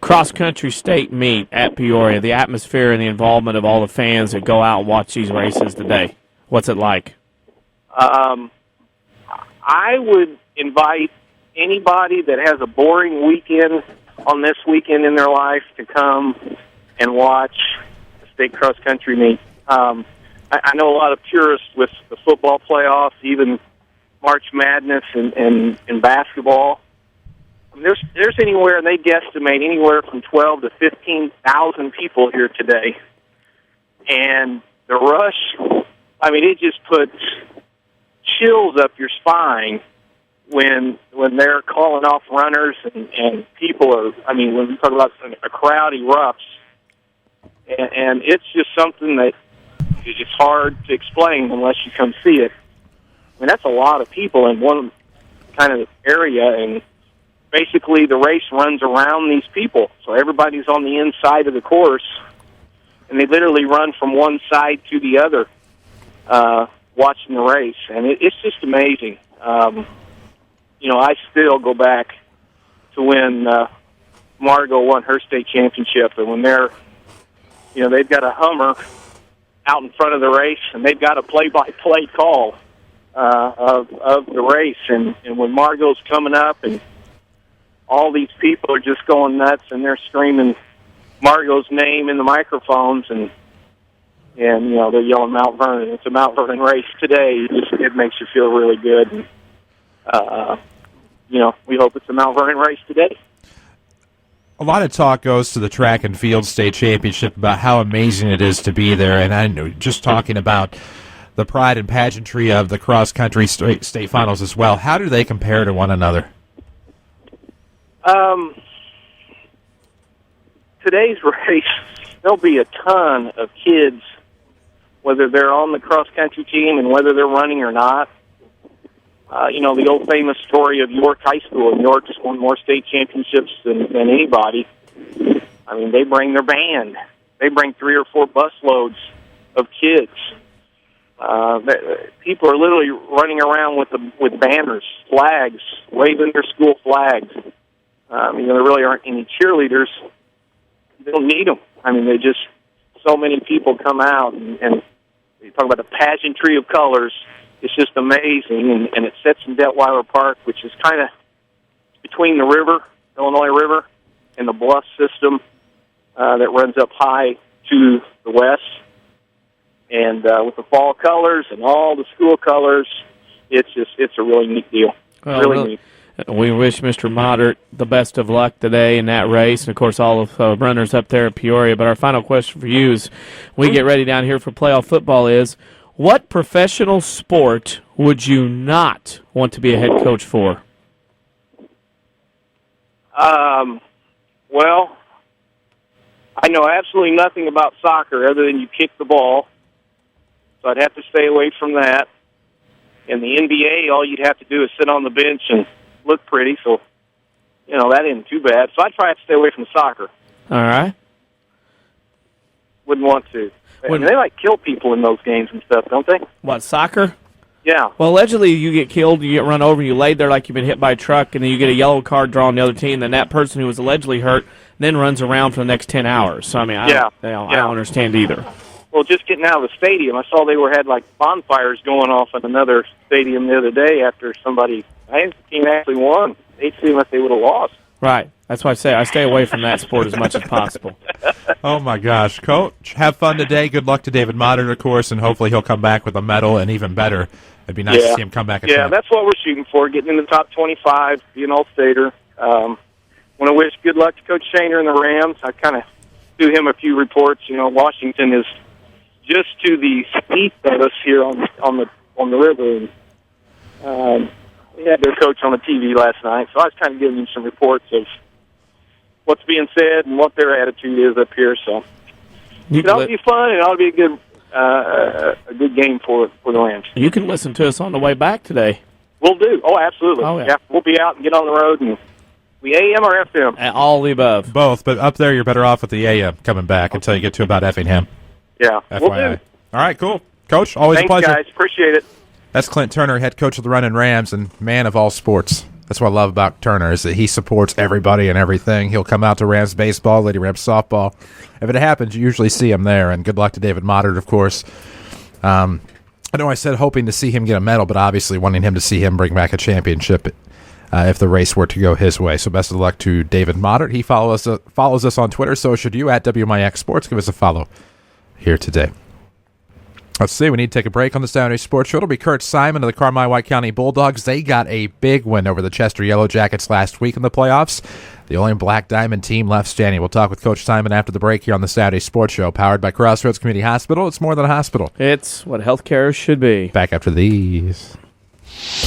cross-country state meet at Peoria, the atmosphere and the involvement of all the fans that go out and watch these races today? What's it like? I would invite anybody that has a boring weekend on this weekend in their life to come and watch the state cross-country meet. I know a lot of purists with the football playoffs, even March Madness and basketball. I mean, there's anywhere, and they guesstimate anywhere from 12 to 15,000 people here today. And the rush, I mean, it just puts chills up your spine when they're calling off runners and people are, I mean, when we talk about a crowd erupts. And it's just something that is just hard to explain unless you come see it. I mean, that's a lot of people in one kind of area, and basically the race runs around these people. So everybody's on the inside of the course, and they literally run from one side to the other watching the race. And it's just amazing. You know, I still go back to when Margot won her state championship, and when they're, you know, they've got a Hummer out in front of the race, and they've got a play-by-play call of the race. And when Margot's coming up, and all these people are just going nuts, and they're screaming Margot's name in the microphones, and you know, they're yelling Mount Vernon. It's a Mount Vernon race today. It makes you feel really good. And, you know, we hope it's a Mount Vernon race today. A lot of talk goes to the track and field state championship about how amazing it is to be there, and I know just talking about the pride and pageantry of the cross-country state finals as well. How do they compare to one another? Today's race, there'll be a ton of kids, whether they're on the cross-country team and whether they're running or not. You know, the old famous story of York High School. York's won more state championships than anybody. I mean, they bring their band. They bring 3 or 4 busloads of kids. People are literally running around with banners, flags, waving their school flags. You know, there really aren't any cheerleaders. They don't need them. I mean, so many people come out, and you talk about the pageantry of colors. It's just amazing, and it sits in Detweiler Park, which is kind of between the river, Illinois River, and the bluff system that runs up high to the west. And with the fall colors and all the school colors, it's a really neat deal. Well, really neat. We wish Mr. Moddert the best of luck today in that race, and, of course, all of runners up there at Peoria. But our final question for you as we get ready down here for playoff football is, what professional sport would you not want to be a head coach for? Well, I know absolutely nothing about soccer other than you kick the ball, so I'd have to stay away from that. In the NBA, all you'd have to do is sit on the bench and look pretty, so, you know, that isn't too bad. So I'd try to stay away from soccer. All right. Wouldn't want to. And they like kill people in those games and stuff, don't they? What, soccer? Yeah. Well, allegedly you get killed, you get run over, you lay there like you've been hit by a truck, and then you get a yellow card drawn on the other team, then that person who was allegedly hurt then runs around for the next 10 hours. So, I mean, I don't understand either. Well, just getting out of the stadium, I saw they had like bonfires going off at another stadium the other day after somebody, I think the team actually won. They seemed like they would have lost. Right. That's why I say I stay away from that sport as much as possible. Oh, my gosh. Coach, have fun today. Good luck to David Moddert, of course, and hopefully he'll come back with a medal, and even better, it'd be nice to see him come back. Yeah, that's what we're shooting for, getting in the top 25, be an All-Stater. Want to wish good luck to Coach Shaner and the Rams. I kind of threw him a few reports. You know, Washington is just to the east of us here on the river. And, we had their coach on the TV last night, so I was kind of giving him some reports of what's being said and what their attitude is up here. So it ought to be fun, and it ought to be a good game for the Rams. You can listen to us on the way back today. We'll do. Oh, absolutely. Oh, yeah. We'll be out and get on the road. And we AM or FM? All the above. Both, but up there you're better off with the AM coming back until you get to about Effingham. Yeah, FYI. we'll do. All right, cool. Coach, always Thanks, a pleasure. Guys. Appreciate it. That's Clint Turner, head coach of the Runnin' Rams and man of all sports. That's what I love about Turner is that he supports everybody and everything. He'll come out to Rams baseball, Lady Rams softball. If it happens, you usually see him there. And good luck to David Moddard, of course. I know I said hoping to see him get a medal, but obviously wanting him to see him bring back a championship if the race were to go his way. So best of luck to David Moddard. He follows us on Twitter, so should you, at WMIX Sports. Give us a follow here today. Let's see, we need to take a break on the Saturday Sports Show. It'll be Kurt Simon of the Carmi White County Bulldogs. They got a big win over the Chester Yellow Jackets last week in the playoffs. The only Black Diamond team left standing. We'll talk with Coach Simon after the break here on the Saturday Sports Show, powered by Crossroads Community Hospital. It's more than a hospital. It's what healthcare should be. Back after these.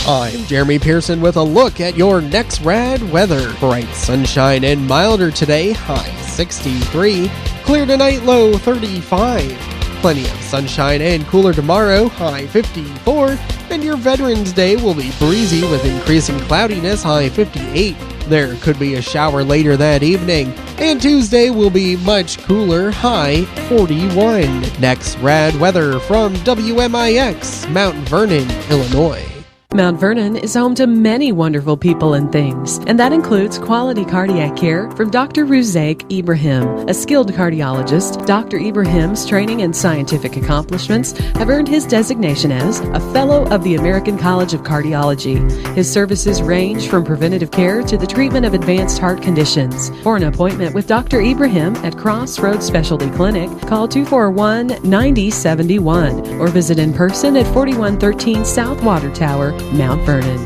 I'm Jeremy Pearson with a look at your next rad weather. Bright sunshine and milder today, high 63. Clear tonight, low 35. Plenty of sunshine and cooler tomorrow, high 54. And your Veterans Day will be breezy with increasing cloudiness, high 58. There could be a shower later that evening. And Tuesday will be much cooler, high 41. Next rad weather from WMIX, Mount Vernon, Illinois. Mount Vernon is home to many wonderful people and things, and that includes quality cardiac care from Dr. Ruzaik Ibrahim. A skilled cardiologist, Dr. Ibrahim's training and scientific accomplishments have earned his designation as a Fellow of the American College of Cardiology. His services range from preventative care to the treatment of advanced heart conditions. For an appointment with Dr. Ibrahim at Crossroads Specialty Clinic, call 241-9071 or visit in person at 4113 South Water Tower, Mount Vernon.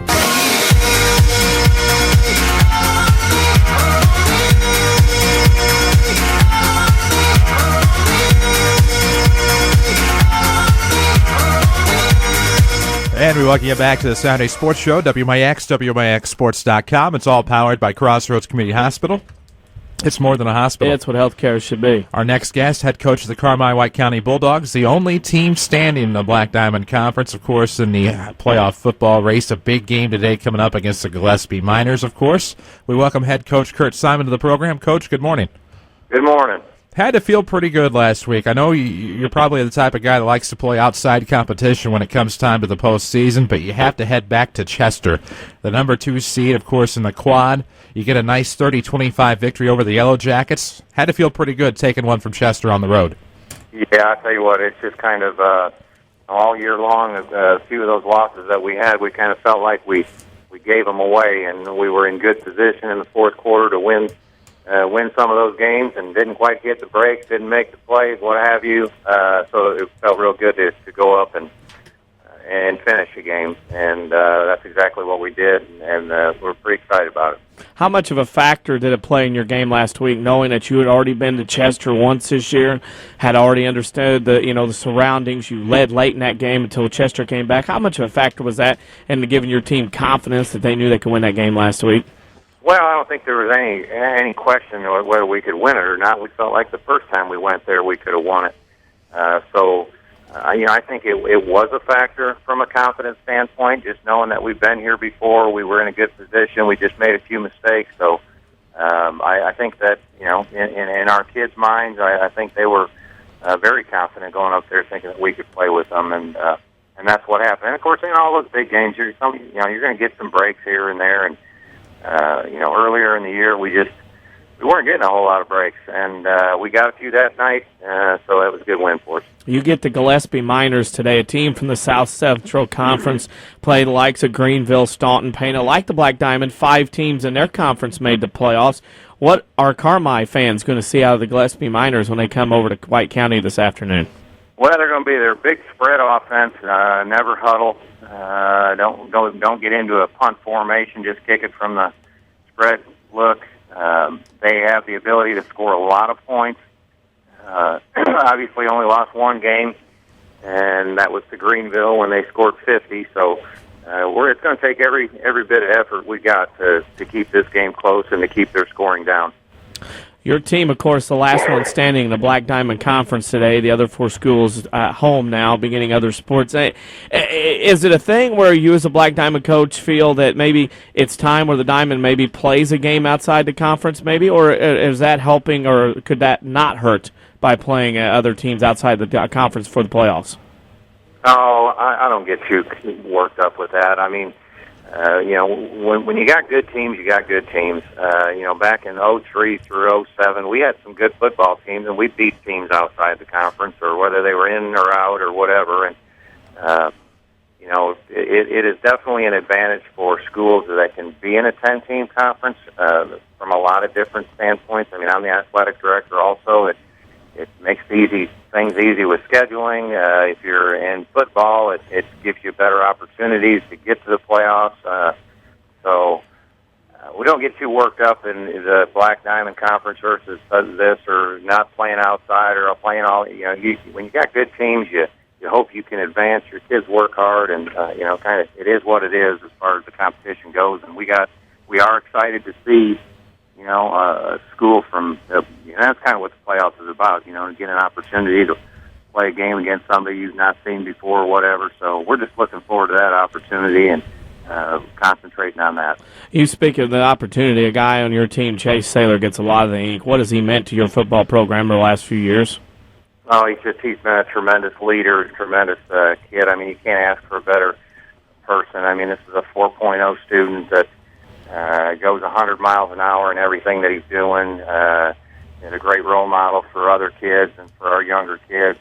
And we welcome you back to the Saturday Sports Show, WMIX, WMIXsports.com. It's all powered by Crossroads Community Hospital. It's more than a hospital. It's what healthcare should be. Our next guest, head coach of the Carmi White County Bulldogs, the only team standing in the Black Diamond Conference, of course, in the playoff football race. A big game today coming up against the Gillespie Miners, of course. We welcome head coach Kurt Simon to the program. Coach, good morning. Good morning. Had to feel pretty good last week. I know you're probably the type of guy that likes to play outside competition when it comes time to the postseason, but you have to head back to Chester. The number 2 seed, of course, in the quad. You get a nice 30-25 victory over the Yellow Jackets. Had to feel pretty good taking one from Chester on the road. Yeah, I tell you what, it's just kind of all year long, a few of those losses that we had, we kind of felt like we gave them away, and we were in good position in the fourth quarter to win some of those games, and didn't quite get the breaks, didn't make the plays, what have you. So it felt real good to go up and finish a game, and that's exactly what we did, and we're pretty excited about it. How much of a factor did it play in your game last week, knowing that you had already been to Chester once this year, had already understood the surroundings, you led late in that game until Chester came back? How much of a factor was that in giving your team confidence that they knew they could win that game last week? Well, I don't think there was any question whether we could win it or not. We felt like the first time we went there we could have won it. I think it was a factor from a confidence standpoint, just knowing that we've been here before. We were in a good position. We just made a few mistakes. So I think that, in our kids' minds, I think they were very confident going up there thinking that we could play with them, and that's what happened. And, of course, in all those big games, you're going to get some breaks here and there, and earlier in the year, we weren't getting a whole lot of breaks, and we got a few that night, so that was a good win for us. You get the Gillespie Miners today, a team from the South Central Conference, play the likes of Greenville, Staunton, Pana. Like the Black Diamond, 5 teams in their conference made the playoffs. What are Carmi fans going to see out of the Gillespie Miners when they come over to White County this afternoon? Well, they're going to be their big spread offense, never huddle. Don't get into a punt formation, just kick it from the spread look. They have the ability to score a lot of points. Obviously only lost one game, and that was to Greenville when they scored 50. So it's going to take every bit of effort we got to keep this game close and to keep their scoring down. Your team, of course, the last one standing in the Black Diamond Conference today. The other 4 schools at home now, beginning other sports. Is it a thing where you as a Black Diamond coach feel that maybe it's time where the Diamond maybe plays a game outside the conference maybe, or is that helping, or could that not hurt by playing other teams outside the conference for the playoffs? Oh, I don't get too worked up with that. I mean, When you got good teams, you got good teams. Back in 03 through 07, we had some good football teams, and we beat teams outside the conference, or whether they were in or out or whatever. And it is definitely an advantage for schools that can be in a 10-team conference from a lot of different standpoints. I mean, I'm the athletic director also. It makes things easy with scheduling. If you're in football, it gives you better opportunities to get to the playoffs. So we don't get too worked up in the Black Diamond Conference versus this or not playing outside or playing all. When you got good teams, you hope you can advance. Your kids work hard, and kind of it is what it is as far as the competition goes. And we are excited to see. A school from, that's kind of what the playoffs is about, to get an opportunity to play a game against somebody you've not seen before or whatever. So we're just looking forward to that opportunity and concentrating on that. You speak of the opportunity, a guy on your team, Chase Saylor, gets a lot of the ink. What has he meant to your football program the last few years? Oh, he's been a tremendous leader, tremendous kid. I mean, you can't ask for a better person. I mean, this is a 4.0 student that goes 100 miles an hour in everything that he's doing. And a great role model for other kids and for our younger kids.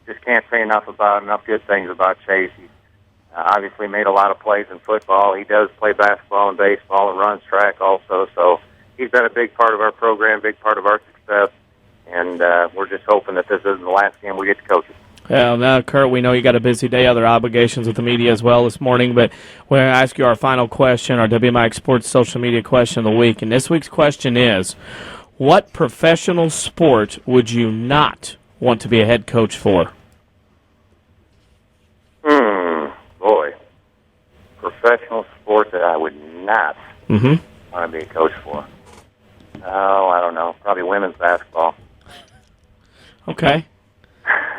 Just can't say enough good things about Chase. He's obviously made a lot of plays in football. He does play basketball and baseball and runs track also. So he's been a big part of our program, big part of our success. And we're just hoping that this isn't the last game we get to coach it. Well, now, Kurt, we know you got a busy day, other obligations with the media as well this morning, but we're going to ask you our final question, our WMIX Sports social media question of the week. And this week's question is, what professional sport would you not want to be a head coach for? Boy. Professional sport that I would not want to be a coach for. Oh, I don't know. Probably women's basketball. Okay.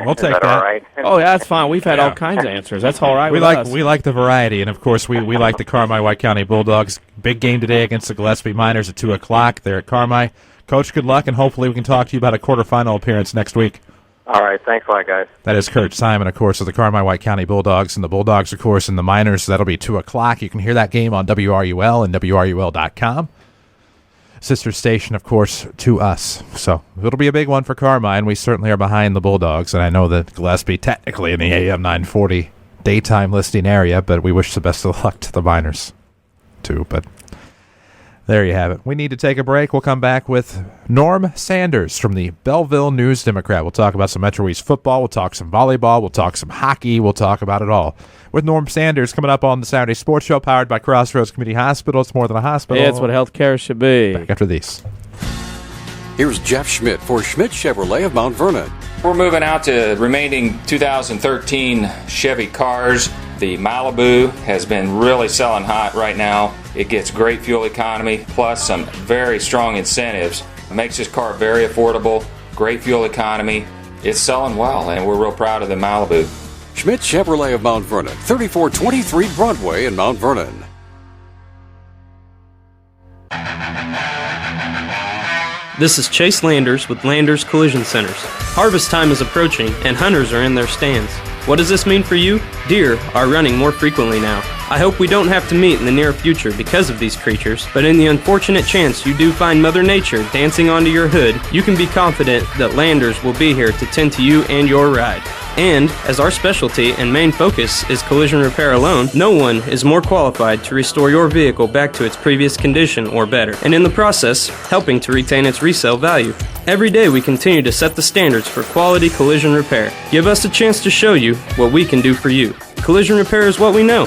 We'll take that. All right? Oh, yeah, that's fine. We've had all kinds of answers. That's all right with us. We like the variety, and of course we like the Carmi White County Bulldogs. Big game today against the Gillespie Miners at 2 o'clock. They're at Carmi. Coach, good luck, and hopefully we can talk to you about a quarterfinal appearance next week. All right, thanks a lot, guys. That is Kurt Simon, of course, of the Carmi White County Bulldogs, and the Bulldogs, of course, and the Miners. That'll be 2 o'clock. You can hear that game on WRUL and WRUL.com. Sister station, of course, to us. So it'll be a big one for Carmine. We certainly are behind the Bulldogs, and I know that Gillespie technically in the AM 940 daytime listing area, but we wish the best of luck to the Miners, too. But there you have it. We need to take a break. We'll come back with Norm Sanders from the Belleville News-Democrat. We'll talk about some Metro East football. We'll talk some volleyball. We'll talk some hockey. We'll talk about it all. With Norm Sanders coming up on the Saturday Sports Show, powered by Crossroads Community Hospital. It's more than a hospital. Yeah, it's what healthcare should be. Back after these. Here's Jeff Schmidt for Schmidt Chevrolet of Mount Vernon. We're moving out to remaining 2013 Chevy cars. The Malibu has been really selling hot right now. It gets great fuel economy, plus some very strong incentives. It makes this car very affordable, great fuel economy. It's selling well, and we're real proud of the Malibu. Schmidt Chevrolet of Mount Vernon, 3423 Broadway in Mount Vernon. This is Chase Landers with Landers Collision Centers. Harvest time is approaching and hunters are in their stands. What does this mean for you? Deer are running more frequently now. I hope we don't have to meet in the near future because of these creatures, but in the unfortunate chance you do find Mother Nature dancing onto your hood, you can be confident that Landers will be here to tend to you and your ride. And, as our specialty and main focus is collision repair alone, no one is more qualified to restore your vehicle back to its previous condition or better, and in the process, helping to retain its resale value. Every day we continue to set the standards for quality collision repair. Give us a chance to show you what we can do for you. Collision repair is what we know.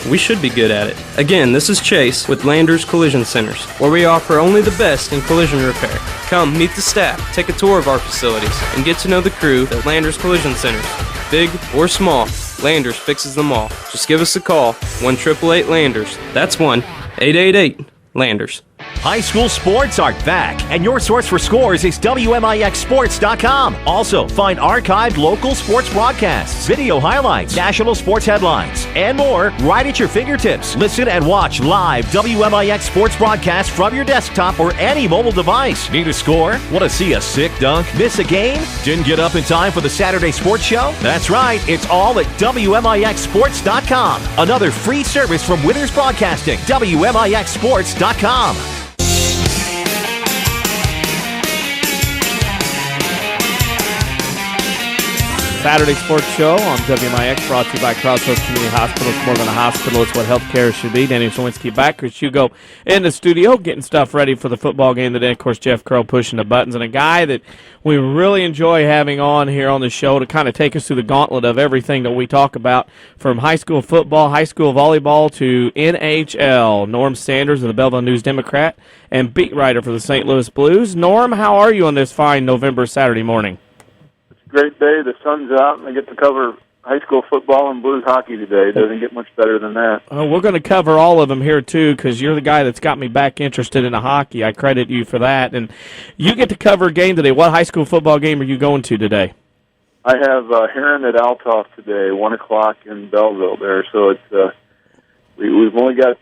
We should be good at it. Again, this is Chase with Landers Collision Centers, where we offer only the best in collision repair. Come meet the staff, take a tour of our facilities, and get to know the crew at Landers Collision Centers. Big or small, Landers fixes them all. Just give us a call, 1-888-LANDERS. That's 1-888-LANDERS. High school sports are back, and your source for scores is WMIXSports.com. Also, find archived local sports broadcasts, video highlights, national sports headlines, and more right at your fingertips. Listen and watch live WMIX sports broadcasts from your desktop or any mobile device. Need a score? Want to see a sick dunk? Miss a game? Didn't get up in time for the Saturday sports show? That's right, it's all at WMIXSports.com. Another free service from Withers Broadcasting. WMIXSports.com. Saturday Sports Show on WMIX, brought to you by Crossroads Community Hospital. It's more than a hospital. It's what healthcare should be. Danny Sawinski back. Chris Hugo in the studio getting stuff ready for the football game today. Of course, Jeff Curl pushing the buttons. And a guy that we really enjoy having on here on the show to kind of take us through the gauntlet of everything that we talk about, from high school football, high school volleyball, to NHL. Norm Sanders of the Belleville News-Democrat and beat writer for the St. Louis Blues. Norm, how are you on this fine November Saturday morning? Great day. The sun's out, and I get to cover high school football and Blues hockey today. It doesn't get much better than that. We're going to cover all of them here, too, because you're the guy that's got me back interested in the hockey. I credit you for that. And you get to cover a game today. What high school football game are you going to today? I have Heron at Althoff today, 1 o'clock in Belleville there. So it's we've only got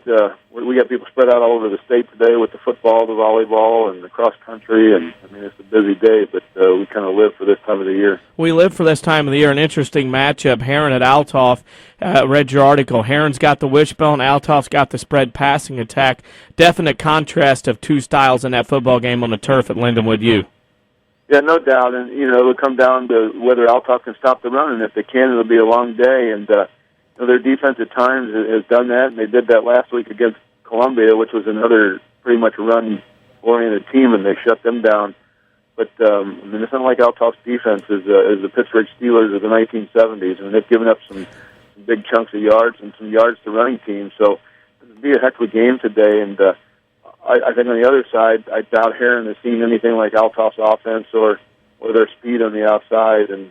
we got people spread out all over the state today with the football, the volleyball, and the cross country. And I mean, it's a busy day, but we kind of live for this time of the year. We live for this time of the year. An interesting matchup. Heron at Althoff. Read your article. Heron's got the wishbone. Althoff's got the spread passing attack. Definite contrast of two styles in that football game on the turf at Lindenwood U. Yeah, no doubt. And it'll come down to whether Althoff can stop the run, and if they can, it'll be a long day. And their defense at times has done that, and they did that last week against Columbia, which was another pretty much run-oriented team, and they shut them down. But I mean, it's not like Althoff's defense is the Pittsburgh Steelers of the 1970s. I mean, they've given up some big chunks of yards and some yards to running teams. So it'll be a heck of a game today. And I think on the other side, I doubt Heron has seen anything like Althoff's offense or their speed on the outside. And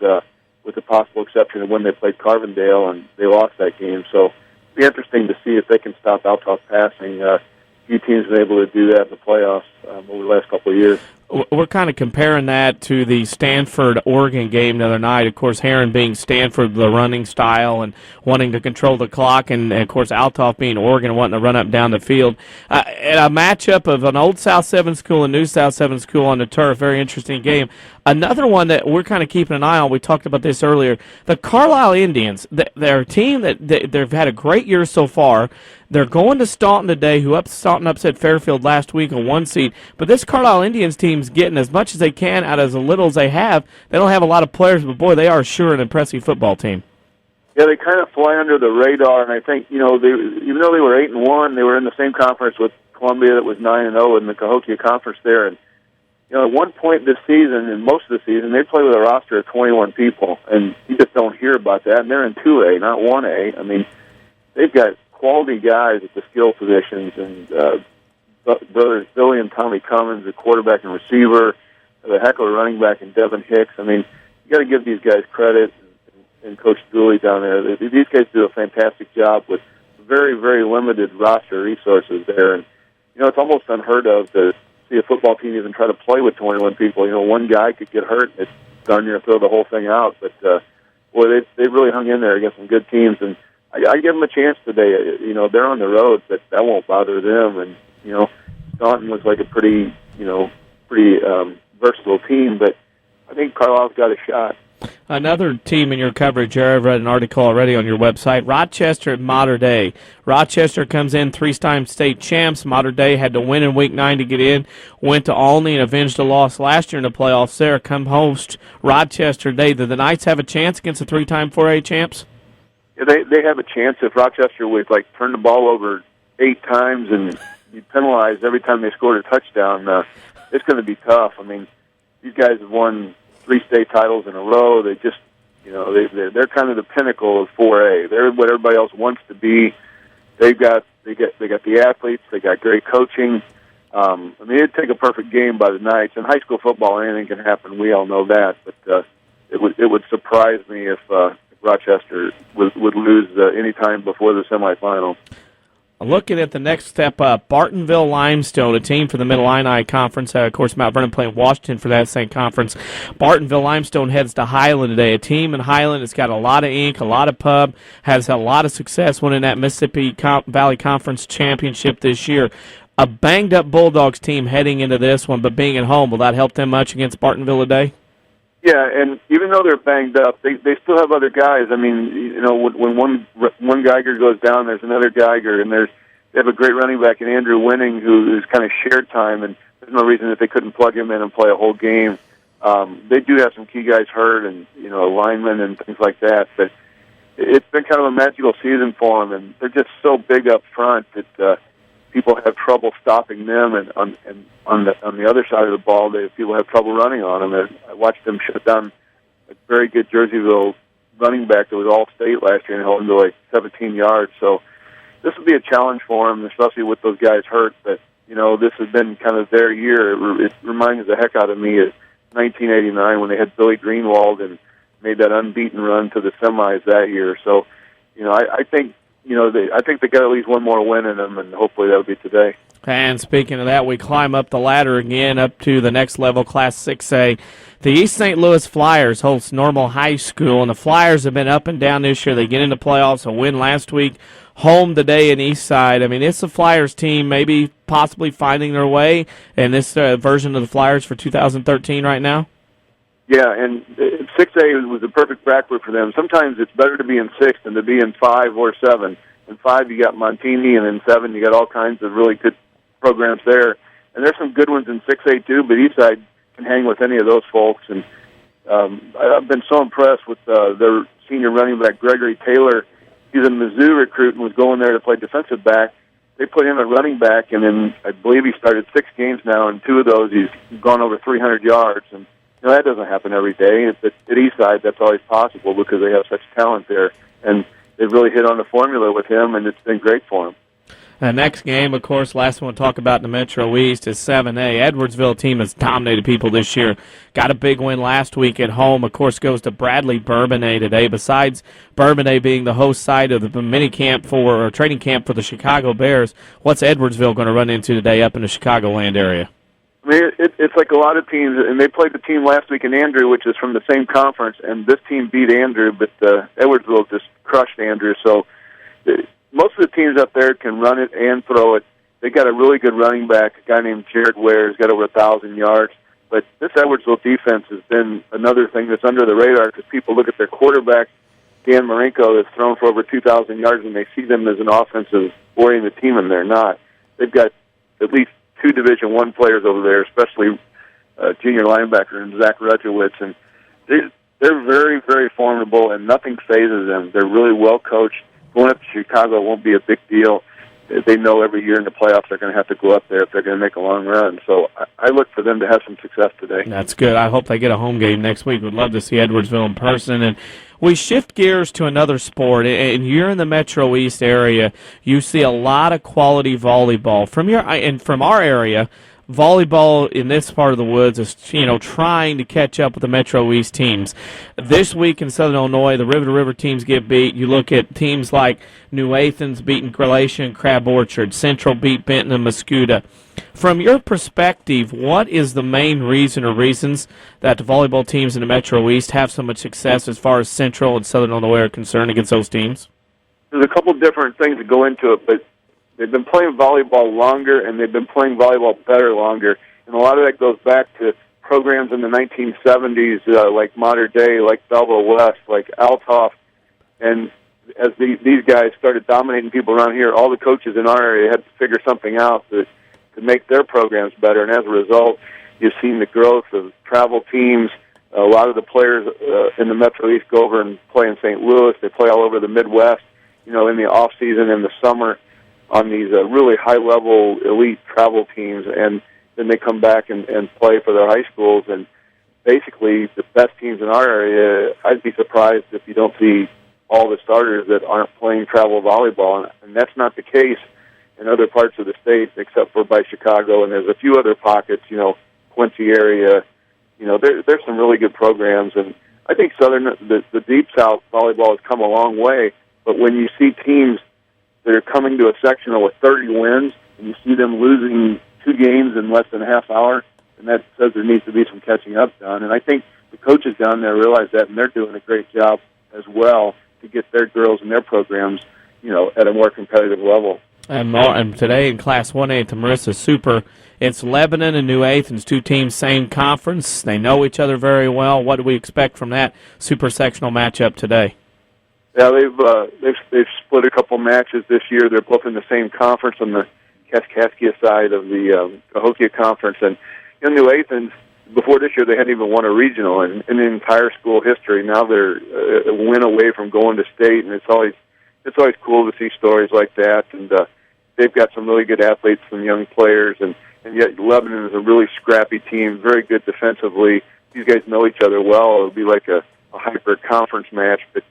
with the possible exception of when they played Carbondale and they lost that game. So it'll be interesting to see if they can stop Althoff passing. A few teams have been able to do that in the playoffs over the last couple of years. We're kind of comparing that to the Stanford-Oregon game the other night. Of course, Heron being Stanford, the running style, and wanting to control the clock, and of course, Althoff being Oregon, wanting to run up down the field. And a matchup of an old South 7 school and new South 7 school on the turf. Very interesting game. Another one that we're kind of keeping an eye on, we talked about this earlier, the Carlisle Indians. They're a team that they've had a great year so far. They're going to Staunton today, Staunton upset Fairfield last week on 1 seed. But this Carlisle Indians team's getting as much as they can out of as little as they have. They don't have a lot of players, but boy, they are sure an impressive football team. Yeah, they kind of fly under the radar, and I think even though they were 8-1, they were in the same conference with Columbia that was 9-0 in the Cahokia Conference there. And at one point this season, and most of the season, they play with a roster of 21 people, and you just don't hear about that. And they're in 2A, not 1A. I mean, they've got quality guys at the skill positions, and brothers Billy and Tommy Cummins, the quarterback and receiver, the heck of a running back, and Devin Hicks. I mean, you got to give these guys credit, and Coach Dooley down there. These guys do a fantastic job with very, very limited roster resources there, and it's almost unheard of to see a football team even try to play with 21 people. One guy could get hurt, and it's darn near throw the whole thing out. But boy, they really hung in there against some good teams, and I give them a chance today. They're on the road, but that won't bother them. And Staunton was like a pretty versatile team, but I think Carlisle's got a shot. Another team in your coverage here, I've read an article already on your website, Rochester at Mater Dei. Rochester comes in 3-time state champs. Mater Dei had to win in Week 9 to get in, went to Olney and avenged a loss last year in the playoffs there. Come host Rochester today. Do the Knights have a chance against the 3-time 4A champs? Yeah, they have a chance if Rochester would turn the ball over 8 times and be penalized every time they scored a touchdown. It's going to be tough. I mean, these guys have won 3 state titles in a row. They just, they're kind of the pinnacle of 4A. They're what everybody else wants to be. They got the athletes. They got great coaching. I mean, it'd take a perfect game by the Knights. In high school football, anything can happen. We all know that. But it would surprise me if Rochester would lose any time before the semifinals. Looking at the next step up, Bartonville Limestone, a team for the Mid-Illini Conference. Of course, Mount Vernon playing Washington for that same conference. Bartonville Limestone heads to Highland today. A team in Highland that's got a lot of ink, a lot of pub, has had a lot of success winning that Mississippi Valley Conference championship this year. A banged-up Bulldogs team heading into this one, but being at home, will that help them much against Bartonville today? Yeah, and even though they're banged up, they still have other guys. I mean, you know, when one Geiger goes down, there's another Geiger, and they have a great running back in Andrew Winning who's kind of shared time, and there's no reason that they couldn't plug him in and play a whole game. They do have some key guys hurt, and you know, linemen and things like that. But it's been kind of a magical season for them, and they're just so big up front that people have trouble stopping them, and on the other side of the ball, people have trouble running on them. And I watched them shut down a very good Jerseyville running back that was all-state last year and held him to like 17 yards. So this will be a challenge for them, especially with those guys hurt. But you know, this has been kind of their year. It reminds the heck out of me of 1989 when they had Billy Greenwald and made that unbeaten run to the semis that year. So, you know, I think. You know, I think they got at least one more win in them, and hopefully that'll be today. And speaking of that, we climb up the ladder again up to the next level, Class 6A. The East St. Louis Flyers host Normal High School, and the Flyers have been up and down this year. They get into playoffs, a win last week, home today in Eastside. I mean, it's the Flyers team maybe possibly finding their way in this version of the Flyers for 2013 right now. Yeah, and 6A was the perfect bracket for them. Sometimes it's better to be in 6 than to be in 5 or 7. In 5, you got Montini, and in 7, you got all kinds of really good programs there. And there's some good ones in 6A too, but Eastside can hang with any of those folks. And I've been so impressed with their senior running back, Gregory Taylor. He's a Mizzou recruit and was going there to play defensive back. They put him at running back, and then I believe he started 6 games now, and 2 of those he's gone over 300 yards. And you know, that doesn't happen every day. At Eastside, that's always possible because they have such talent there. And they've really hit on the formula with him, and it's been great for him. The next game, of course, last one we'll talk about in the Metro East is 7A. Edwardsville team has dominated people this year. Got a big win last week at home. Of course, goes to Bradley Bourbonnais today. Besides Bourbonnais being the host site of the mini camp or training camp for the Chicago Bears, what's Edwardsville going to run into today up in the Chicagoland area? I mean, it's like a lot of teams, and they played the team last week in Andrew, which is from the same conference, and this team beat Andrew, but Edwardsville just crushed Andrew. So most of the teams up there can run it and throw it. They got a really good running back, a guy named Jared Ware, who's got over 1,000 yards. But this Edwardsville defense has been another thing that's under the radar because people look at their quarterback, Dan Marenko, that's thrown for over 2,000 yards, and they see them as an offensive-oriented team, and they're not. They've got at least 2 Division I players over there, especially junior linebacker and Zach Rudgewitz, and they're very, very formidable, and nothing phases them. They're really well coached. Going up to Chicago won't be a big deal. They know every year in the playoffs they're going to have to go up there if they're going to make a long run. So I look for them to have some success today. That's good. I hope they get a home game next week. We'd love to see Edwardsville in person. And we shift gears to another sport, and you're in the Metro East area. You see a lot of quality volleyball. From our area, volleyball in this part of the woods is, trying to catch up with the Metro East teams. This week in Southern Illinois, the River to River teams get beat. You look at teams like New Athens beating Glacier and Crab Orchard. Central beat Benton and Muscuda. From your perspective, what is the main reason or reasons that the volleyball teams in the Metro East have so much success as far as Central and Southern Illinois are concerned against those teams? There's a couple different things that go into it, but they've been playing volleyball longer, and they've been playing volleyball better longer. And a lot of that goes back to programs in the 1970s, like Modern Day, like Belleville West, like Althoff. And as these guys started dominating people around here, all the coaches in our area had to figure something out to make their programs better. And as a result, you've seen the growth of travel teams. A lot of the players in the Metro East go over and play in St. Louis. They play all over the Midwest, in the off season, in the summer, on these really high-level elite travel teams, and then they come back and play for their high schools. And basically, the best teams in our area, I'd be surprised if you don't see all the starters that aren't playing travel volleyball, and that's not the case in other parts of the state, except for by Chicago, and there's a few other pockets, Quincy area. There's some really good programs, and I think the Deep South volleyball has come a long way, but when you see teams that are coming to a sectional with 30 wins, and you see them losing 2 games in less than a half hour, and that says there needs to be some catching up done. And I think the coaches down there realize that, and they're doing a great job as well to get their girls and their programs, at a more competitive level. And today in Class 1A at the Marissa Super, it's Lebanon and New Athens, 2 teams, same conference. They know each other very well. What do we expect from that super sectional matchup today? Yeah, they've split a couple matches this year. They're both in the same conference on the Kaskaskia side of the Cahokia Conference. And New Athens, before this year, they hadn't even won a regional in the entire school history. Now they're a win away from going to state, and it's always cool to see stories like that. And they've got some really good athletes, some young players, and yet Lebanon is a really scrappy team, very good defensively. These guys know each other well. It'll be like a hyper-conference match, but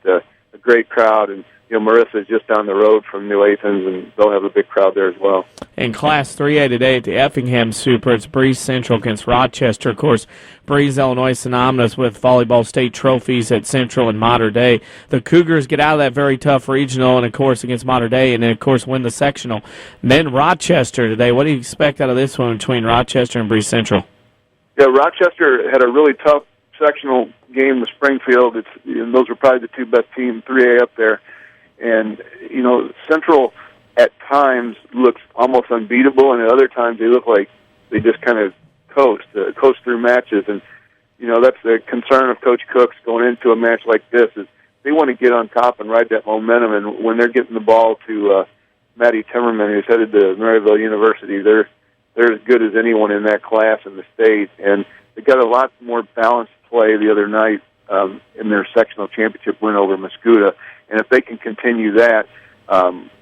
a great crowd. And Marissa is just down the road from New Athens, and they'll have a big crowd there as well. In Class 3A today at the Effingham Super, it's Breeze Central against Rochester. Of course, Breeze, Illinois, synonymous with volleyball state trophies at Central and Mater Dei. The Cougars get out of that very tough regional, and, of course, against Mater Dei, and then, of course, win the sectional. And then Rochester today. What do you expect out of this one between Rochester and Breeze Central? Yeah, Rochester had a really tough sectional game with Springfield. Those were probably the 2 best teams, 3A up there. And, Central at times looks almost unbeatable, and at other times they look like they just kind of coast through matches. And, that's the concern of Coach Cook's going into a match like this is they want to get on top and ride that momentum. And when they're getting the ball to Maddie Timmerman, who's headed to Maryville University, they're as good as anyone in that class in the state. And they got a lot more balanced play the other night in their sectional championship win over Mascoutah. And if they can continue that,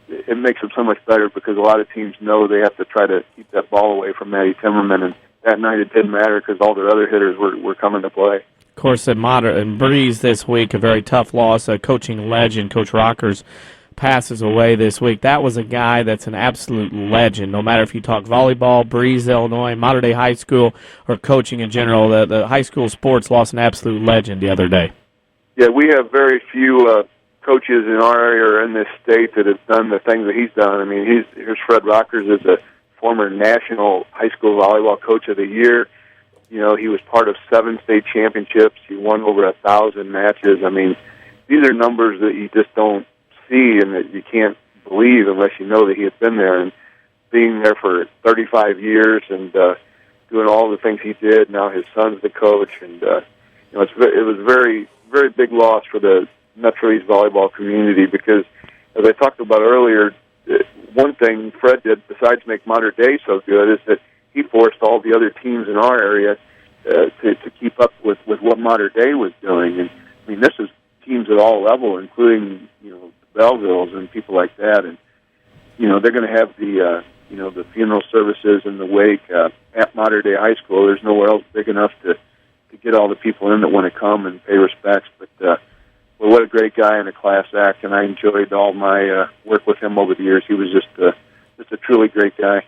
it makes them so much better because a lot of teams know they have to try to keep that ball away from Maddie Timmerman. And that night it didn't matter because all their other hitters were coming to play. Of course, at Mater and Breeze this week, a very tough loss. A coaching legend, Coach Rockers, passes away this week. That was a guy that's an absolute legend. No matter if you talk volleyball, Breeze, Illinois, Mater Dei High School, or coaching in general, the high school sports lost an absolute legend the other day. Yeah, we have very few coaches in our area or in this state that have done the things that he's done. I mean, here's Fred Rockers is a former national high school volleyball coach of the year. He was part of 7 state championships. He won over 1,000 matches. I mean, these are numbers that you just don't see and that you can't believe unless you know that he has been there. And being there for 35 years and doing all the things he did, now his son's the coach. And, it was a very, very big loss for the Metro East volleyball community because, as I talked about earlier, one thing Fred did besides make Mater Dei so good is that he forced all the other teams in our area to keep up with what Mater Dei was doing. And I mean, this is teams at all levels, including the Bellevilles and people like that. And they're going to have the funeral services and the wake at Mater Dei High School. There's nowhere else big enough to get all the people in that want to come and pay respects. But well, what a great guy and a class act, and I enjoyed all my work with him over the years. He was just a truly great guy.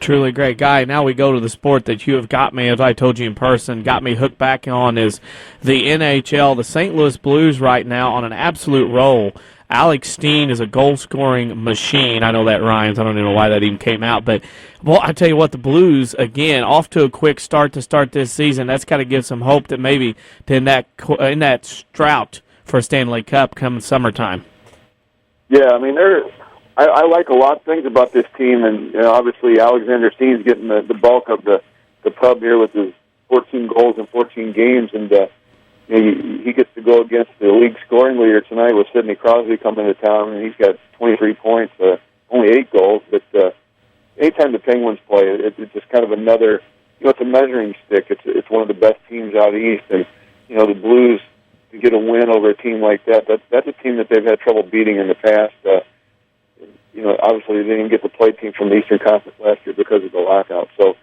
Truly great guy. Now we go to the sport that you have got me, as I told you in person, got me hooked back on is the NHL. The St. Louis Blues right now on an absolute roll. Alex Steen is a goal-scoring machine. I know that rhymes. I don't even know why that even came out. But, well, I tell you what, the Blues, again, off to a quick start to start this season. That's got to give some hope that maybe in that drought for a Stanley Cup come summertime. Yeah, I mean, I like a lot of things about this team, and obviously Alexander Steen's getting the bulk of the pub here with his 14 goals in 14 games, and he gets to go against the league scoring leader tonight with Sidney Crosby coming to town, and he's got 23 points, only 8 goals, but anytime the Penguins play, it's just kind of another, it's a measuring stick. It's one of the best teams out east, and the Blues, to get a win over a team like that's a team that they've had trouble beating in the past. Obviously they didn't get to play teams from the Eastern Conference last year because of the lockout. So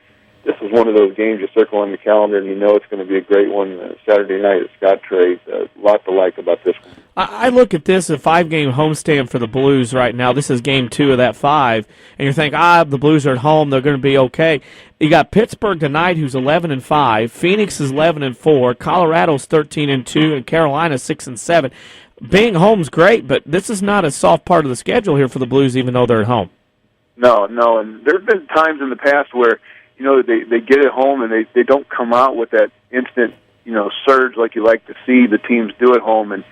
this is one of those games you circle on the calendar, and it's going to be a great one Saturday night at Scottrade. A lot to like about this one. I look at this, a 5-game homestand for the Blues right now. This is game 2 of that 5, and you think, the Blues are at home, they're going to be okay. You got Pittsburgh tonight, who's 11-5. Phoenix is 11-4. Colorado's 13-2, and Carolina 6-7. being home's great, but this is not a soft part of the schedule here for the Blues, even though they're at home. No, and there have been times in the past where, they get it home and they don't come out with that instant, surge like you like to see the teams do at home, and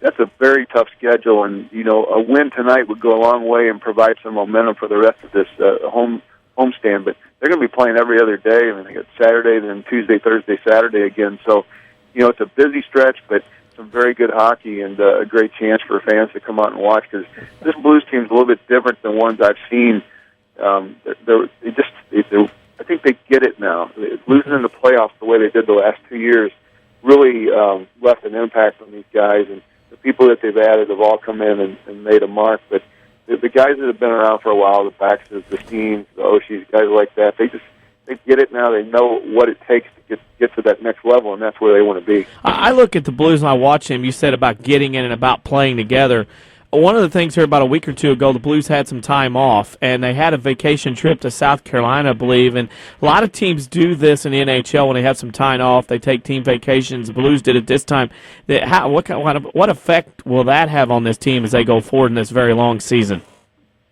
that's a very tough schedule, and, a win tonight would go a long way and provide some momentum for the rest of this homestand, but they're going to be playing every other day. I mean, they got Saturday, then Tuesday, Thursday, Saturday again, so, it's a busy stretch, but some very good hockey and a great chance for fans to come out and watch, because this Blues team is a little bit different than ones I've seen. I think they get it now. Losing in the playoffs the way they did the last 2 years really left an impact on these guys, and the people that they've added have all come in and made a mark. But the guys that have been around for a while, the Baxters, the Steens, the Oshies, guys like that, they get it now. They know what it takes to get to that next level, and that's where they want to be. I look at the Blues and I watch them. You said about getting in and about playing together. One of the things here about a week or two ago, the Blues had some time off, and they had a vacation trip to South Carolina, I believe. And a lot of teams do this in the NHL when they have some time off. They take team vacations. The Blues did it this time. What effect will that have on this team as they go forward in this very long season?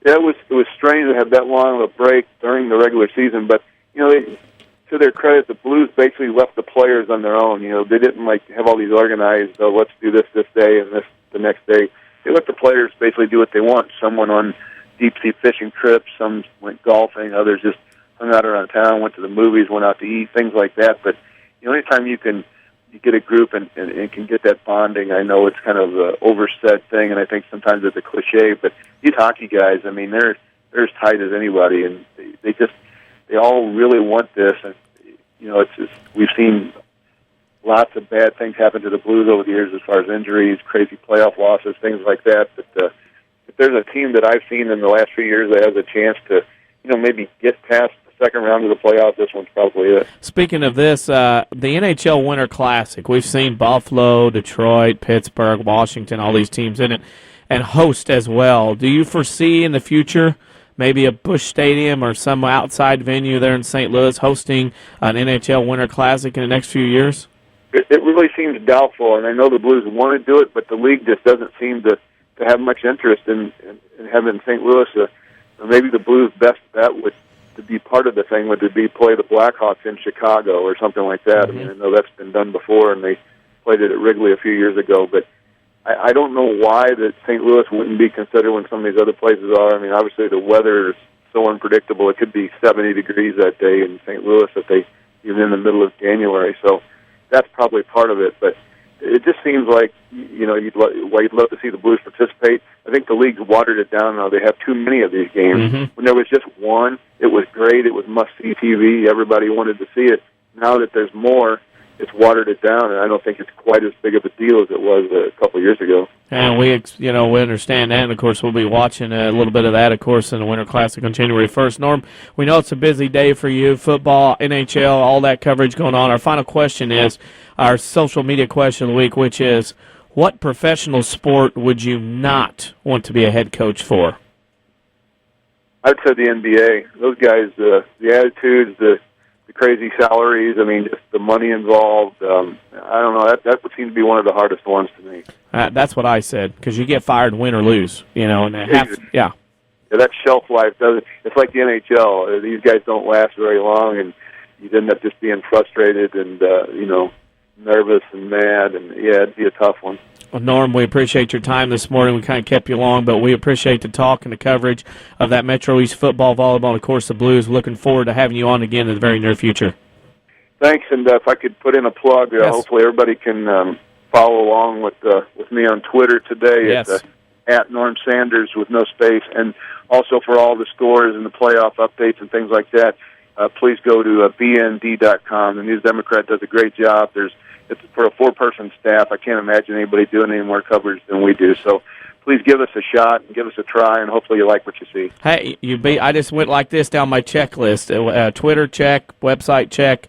Yeah, it was strange to have that long of a break during the regular season, but to their credit, the Blues basically left the players on their own. They didn't have all these organized. Let's do this day and this the next day. They let the players basically do what they want. Some went on deep-sea fishing trips, some went golfing, others just hung out around town, went to the movies, went out to eat, things like that. But anytime you get a group and can get that bonding, I know it's kind of an oversaid thing, and I think sometimes it's a cliche, but these hockey guys, I mean, they're as tight as anybody, and they all really want this. And we've seen lots of bad things happen to the Blues over the years as far as injuries, crazy playoff losses, things like that. But if there's a team that I've seen in the last few years that has a chance to, maybe get past the second round of the playoffs, this one's probably it. Speaking of this, the NHL Winter Classic, we've seen Buffalo, Detroit, Pittsburgh, Washington, all these teams in it, and host as well. Do you foresee in the future maybe a Busch Stadium or some outside venue there in St. Louis hosting an NHL Winter Classic in the next few years? It really seems doubtful, and I know the Blues want to do it, but the league just doesn't seem to have much interest in having St. Louis. Maybe the Blues' best bet would to be part of the thing would be play the Blackhawks in Chicago or something like that. Mm-hmm. I mean, I know that's been done before, and they played it at Wrigley a few years ago, but I don't know why that St. Louis wouldn't be considered when some of these other places are. I mean, obviously the weather is so unpredictable. It could be 70 degrees that day in St. Louis even in the middle of January, so that's probably part of it, but it just seems like, you'd love to see the Blues participate. I think the league's watered it down now. They have too many of these games. Mm-hmm. When there was just one, it was great. It was must-see TV. Everybody wanted to see it. Now that there's more, it's watered it down, and I don't think it's quite as big of a deal as it was a couple of years ago. And we understand that, and of course we'll be watching a little bit of that, of course, in the Winter Classic on January 1st. Norm, we know it's a busy day for you, football, NHL, all that coverage going on. Our final question is our social media question of the week, which is, what professional sport would you not want to be a head coach for? I'd say the NBA. Those guys, the attitudes, the crazy salaries, I mean, just the money involved. I don't know. That would seem to be one of the hardest ones to me. That's what I said, because you get fired, win or lose. And Yeah, that shelf life doesn't. It's like the NHL. These guys don't last very long, and you end up just being frustrated and nervous and mad, and it'd be a tough one. Well, Norm, we appreciate your time this morning. We kind of kept you long, but we appreciate the talk and the coverage of that Metro East football, volleyball, and, of course, the Blues. We're looking forward to having you on again in the very near future. Thanks, and if I could put in a plug, yes. Hopefully everybody can follow along with me on Twitter today. Yes. It's at Norm Sanders with no space, and also for all the scores and the playoff updates and things like that, please go to bnd.com. The News Democrat does a great job. It's for a 4-person staff. I can't imagine anybody doing any more coverage than we do. So please give us a shot and give us a try, and hopefully you like what you see. Hey, I just went like this down my checklist. Twitter check, website check,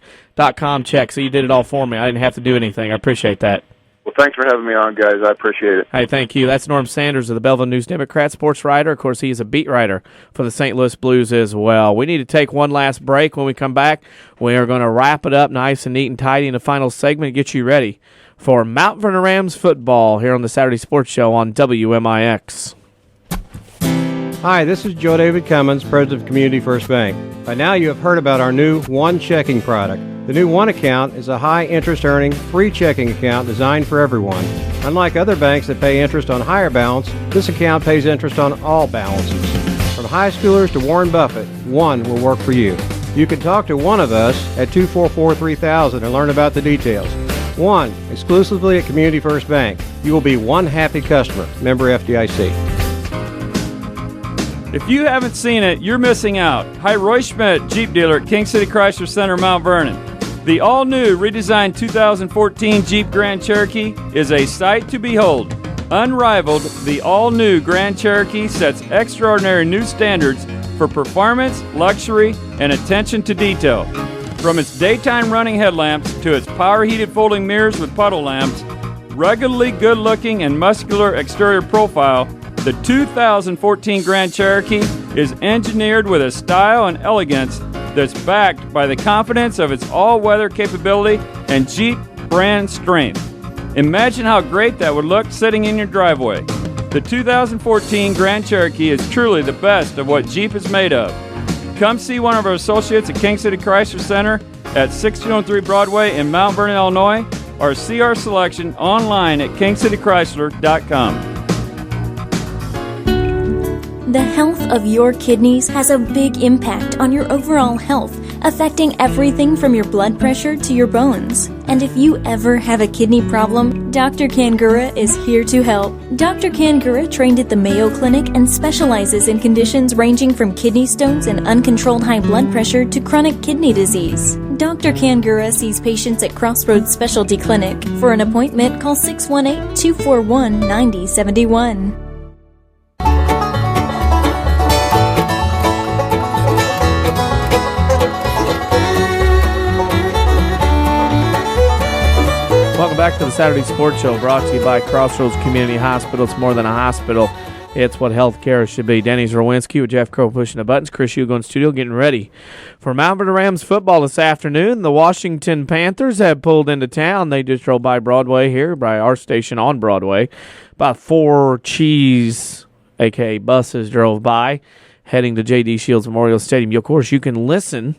.com check. So you did it all for me. I didn't have to do anything. I appreciate that. Well, thanks for having me on, guys. I appreciate it. Hey, thank you. That's Norm Sanders of the Belleville News Democrat, sports writer. Of course, he's a beat writer for the St. Louis Blues as well. We need to take one last break. When we come back, we are going to wrap it up nice and neat and tidy in the final segment and get you ready for Mount Vernon Rams football here on the Saturday Sports Show on WMIX. Hi, this is Joe David Cummins, President of Community First Bank. By now you have heard about our new One Checking product. The new One Account is a high interest earning, free checking account designed for everyone. Unlike other banks that pay interest on higher balance, this account pays interest on all balances. From high schoolers to Warren Buffett, One will work for you. You can talk to one of us at 244-3000 and learn about the details. One, exclusively at Community First Bank. You will be one happy customer. Member FDIC. If you haven't seen it, you're missing out. Hi, Roy Schmidt, Jeep dealer at King City Chrysler Center, Mount Vernon. The all-new, redesigned 2014 Jeep Grand Cherokee is a sight to behold. Unrivaled, the all-new Grand Cherokee sets extraordinary new standards for performance, luxury, and attention to detail. From its daytime running headlamps to its power-heated folding mirrors with puddle lamps, ruggedly good-looking and muscular exterior profile, the 2014 Grand Cherokee is engineered with a style and elegance that's backed by the confidence of its all-weather capability and Jeep brand strength. Imagine how great that would look sitting in your driveway. The 2014 Grand Cherokee is truly the best of what Jeep is made of. Come see one of our associates at King City Chrysler Center at 1603 Broadway in Mount Vernon, Illinois, or see our selection online at kingcitychrysler.com. The health of your kidneys has a big impact on your overall health, affecting everything from your blood pressure to your bones. And if you ever have a kidney problem, Dr. Kangura is here to help. Dr. Kangura trained at the Mayo Clinic and specializes in conditions ranging from kidney stones and uncontrolled high blood pressure to chronic kidney disease. Dr. Kangura sees patients at Crossroads Specialty Clinic. For an appointment, call 618-241-9071. Welcome back to the Saturday Sports Show, brought to you by Crossroads Community Hospital. It's more than a hospital. It's what healthcare should be. Denny Zerwinski with Jeff Crow pushing the buttons. Chris Hugo in studio getting ready for Mount Vernon Rams football this afternoon. The Washington Panthers have pulled into town. They just drove by Broadway here, by our station on Broadway. About 4 cheese, a.k.a. buses, drove by, heading to J.D. Shields Memorial Stadium. Of course, you can listen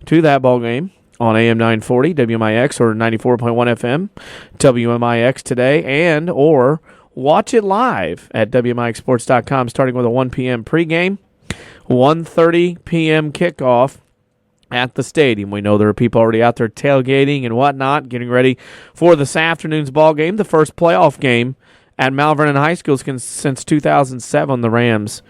to that ball game on AM 940, WMIX, or 94.1 FM, WMIX today, and or watch it live at WMIXsports.com, starting with a 1 p.m. pregame, 1:30 p.m. kickoff at the stadium. We know there are people already out there tailgating and whatnot, getting ready for this afternoon's ball game, the first playoff game at Mount Vernon High School since 2007. The Rams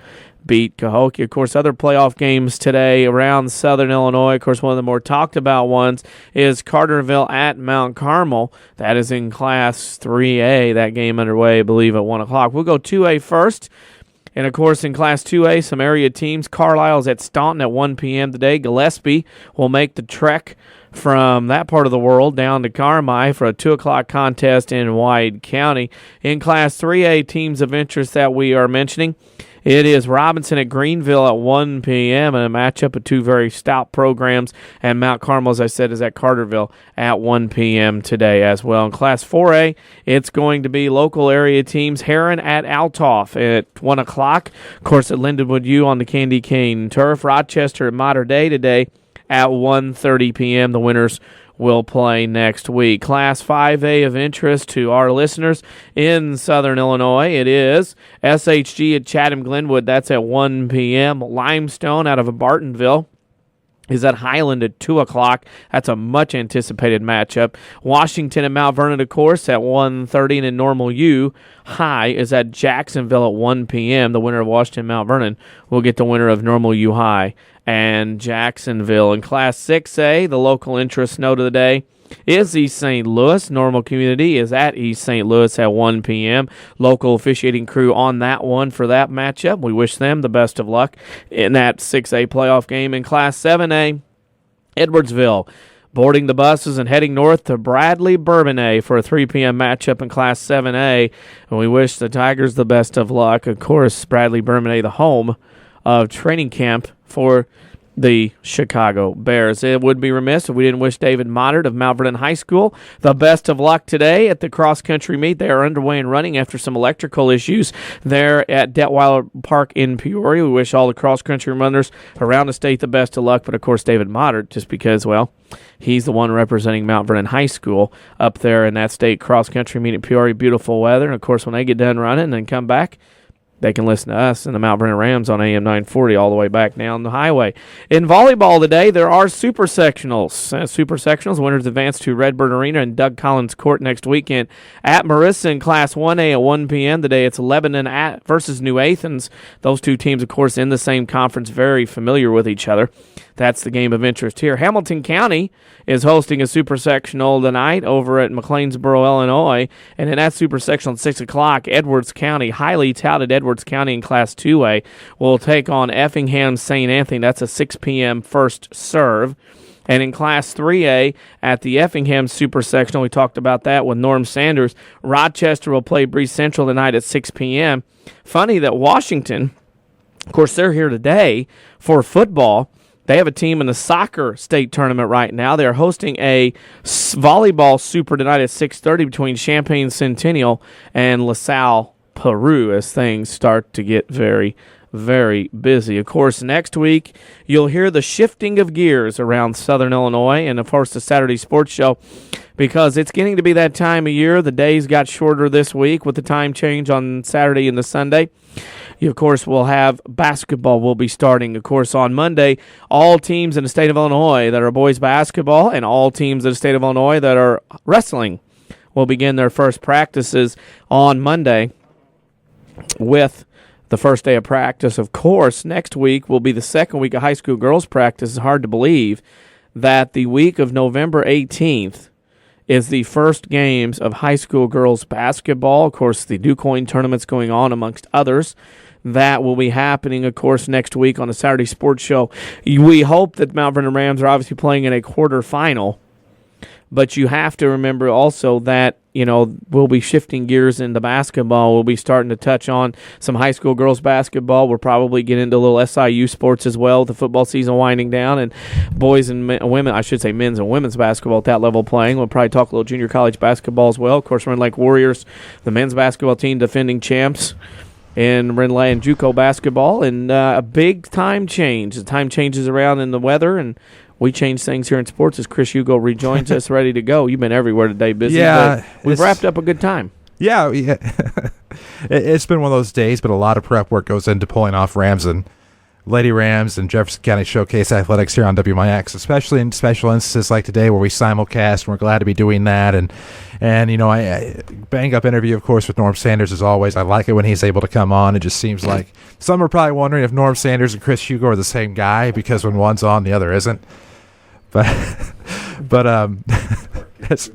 beat Cahokia. Of course, other playoff games today around Southern Illinois. Of course, one of the more talked about ones is Carterville at Mount Carmel. That is in Class 3A. That game underway, I believe, at 1 o'clock. We'll go 2A first. And, of course, in Class 2A, some area teams. Carlisle's at Staunton at 1 p.m. today. Gillespie will make the trek from that part of the world down to Carmi for a 2 o'clock contest in Wide County. In Class 3A, teams of interest that we are mentioning, it is Robinson at Greenville at 1 p.m. and a matchup of two very stout programs. And Mount Carmel, as I said, is at Carterville at 1 p.m. today as well. In Class 4A, it's going to be local area teams. Heron at Altoff at 1 o'clock. Of course, at Lindenwood U on the Candy Cane turf. Rochester at Mater Dei today at 1:30 p.m. The winners will play next week. Class 5A of interest to our listeners in Southern Illinois, it is SHG at Chatham-Glenwood. That's at 1 p.m. Limestone out of Bartonville is at Highland at 2 o'clock. That's a much-anticipated matchup. Washington and Mount Vernon, of course, at 1:30, and in Normal U, High is at Jacksonville at 1 p.m. The winner of Washington and Mount Vernon will get the winner of Normal U High and Jacksonville. In Class 6A, the local interest note of the day is East St. Louis. Normal Community is at East St. Louis at 1 p.m. Local officiating crew on that one for that matchup. We wish them the best of luck in that 6A playoff game. In Class 7A, Edwardsville boarding the buses and heading north to Bradley Bourbonnais for a 3 p.m. matchup in Class 7A. And we wish the Tigers the best of luck. Of course, Bradley Bourbonnais, the home of training camp for the Chicago Bears. It would be remiss if we didn't wish David Moddard of Mount Vernon High School the best of luck today at the cross-country meet. They are underway and running after some electrical issues there at Detweiler Park in Peoria. We wish all the cross-country runners around the state the best of luck, but of course David Moddard, just because, well, he's the one representing Mount Vernon High School up there in that state cross-country meet at Peoria. Beautiful weather, and of course when they get done running and come back, they can listen to us and the Mount Vernon Rams on AM 940 all the way back down the highway. In volleyball today, there are super sectionals. Super sectionals, winners advance to Redbird Arena and Doug Collins Court next weekend at Marissa in Class 1A at 1 p.m. Today it's Lebanon versus New Athens. Those two teams, of course, in the same conference, very familiar with each other. That's the game of interest here. Hamilton County is hosting a super sectional tonight over at McLeansboro, Illinois. And in that super sectional at 6 o'clock, Edwards County, highly touted Edwards County in Class 2A, will take on Effingham St. Anthony. That's a 6 p.m. first serve. And in Class 3A at the Effingham Super Sectional, we talked about that with Norm Sanders, Rochester will play Breeze Central tonight at 6 p.m. Funny that Washington, of course, they're here today for football. They have a team in the soccer state tournament right now. They're hosting a volleyball super tonight at 6:30 between Champaign Centennial and LaSalle, Peru, as things start to get very, very busy. Of course, next week, you'll hear the shifting of gears around Southern Illinois and, of course, the Saturday Sports Show, because it's getting to be that time of year. The days got shorter this week with the time change on Saturday and the Sunday. You, of course, will have basketball will be starting, of course, on Monday. All teams in the state of Illinois that are boys basketball and all teams in the state of Illinois that are wrestling will begin their first practices on Monday with the first day of practice. Of course, next week will be the second week of high school girls practice. It's hard to believe that the week of November 18th is the first games of high school girls basketball. Of course, the DuCoin tournament's going on, amongst others. That will be happening, of course, next week on the Saturday Sports Show. We hope that Mount Vernon Rams are obviously playing in a quarterfinal, but you have to remember also that, you know, we'll be shifting gears into basketball. We'll be starting to touch on some high school girls basketball. We'll probably get into a little SIU sports as well, the football season winding down, and boys and women, I should say men's and women's basketball at that level playing. We'll probably talk a little junior college basketball as well. Of course, Rend Lake Warriors, the men's basketball team, defending champs in Rend Lake and JUCO basketball, and a big-time change. The time changes around in the weather, and we change things here in sports as Chris Hugo rejoins us, ready to go. You've been everywhere today, busy. Yeah, but we've wrapped up a good time. Yeah. It's been one of those days, but a lot of prep work goes into pulling off Rams and Lady Rams and Jefferson County Showcase Athletics here on WMIX, especially in special instances like today where we simulcast, and we're glad to be doing that. And you know, I bang up interview, of course, with Norm Sanders as always. I like it when he's able to come on. It just seems like some are probably wondering if Norm Sanders and Chris Hugo are the same guy, because when one's on, the other isn't. But it's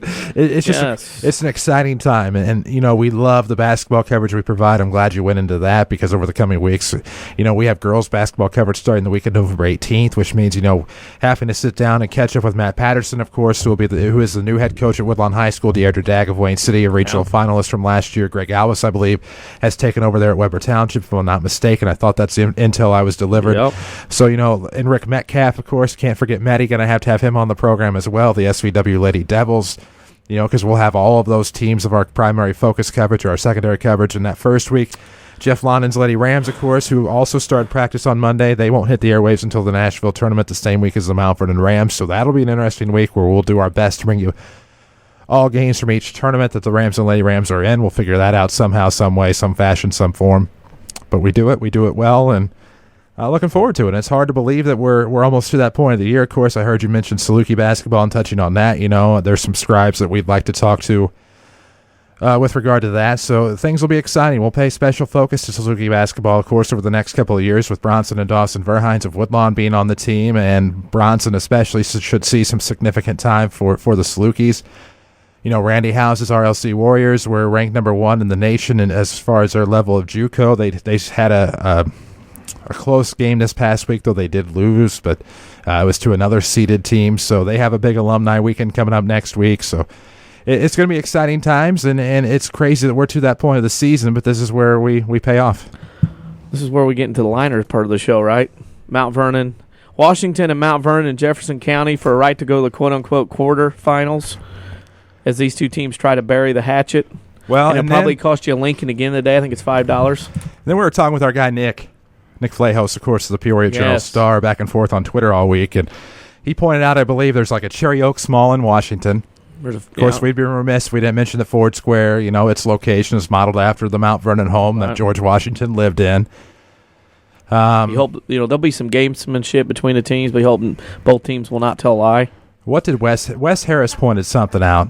just it's an exciting time, and you know, we love the basketball coverage we provide. I'm glad you went into that, because over the coming weeks, you know, we have girls basketball coverage starting the week of November 18th, which means, you know, having to sit down and catch up with Matt Patterson, of course, who is the new head coach at Woodlawn High School. Deidre Dagg of Wayne City, a regional finalist from last year. Greg Alvis, I believe, has taken over there at Weber Township, if I'm not mistaken. I thought that's the intel I was delivered. Yep. So, you know, and Rick Metcalf, of course, can't forget Metty. Going to have him on the program as well. The SVW Lady Devils. You know, because we'll have all of those teams of our primary focus coverage or our secondary coverage in that first week. Jeff London's Lady Rams, of course, who also started practice on Monday. They won't hit the airwaves until the Nashville tournament the same week as the Mount Vernon Rams. So that'll be an interesting week where we'll do our best to bring you all games from each tournament that the Rams and Lady Rams are in. We'll figure that out somehow, some way, some fashion, some form. But we do it well, and looking forward to it. And it's hard to believe that we're almost to that point of the year. Of course, I heard you mention Saluki basketball, and touching on that, you know, there's some scribes that we'd like to talk to with regard to that. So things will be exciting. We'll pay special focus to Saluki basketball, of course, over the next couple of years, with Bronson and Dawson Verhines of Woodlawn being on the team, and Bronson especially should see some significant time for the Salukis. You know, Randy House's RLC Warriors were ranked number 1 in the nation, and as far as their level of JUCO, they had a close game this past week, though they did lose, but it was to another seeded team. So they have a big alumni weekend coming up next week. So it's going to be exciting times, and it's crazy that we're to that point of the season, but this is where we pay off. This is where we get into the liners part of the show, right? Mount Vernon Washington and Mount Vernon and Jefferson County for a right to go to the quote-unquote quarterfinals as these two teams try to bury the hatchet. Well, and it'll probably cost you a Lincoln again today. I think it's $5. Then we were talking with our guy Nick Flahos, of course, of the Peoria Journal-Star, back and forth on Twitter all week, and he pointed out, I believe, there's like a Cherry Oaks Mall in Washington. Of course, we'd be remiss if we didn't mention the Ford Square. You know, its location is modeled after the Mount Vernon home that George Washington lived in. You hope there'll be some gamesmanship between the teams, but you hope both teams will not tell a lie. What did Wes Harris pointed something out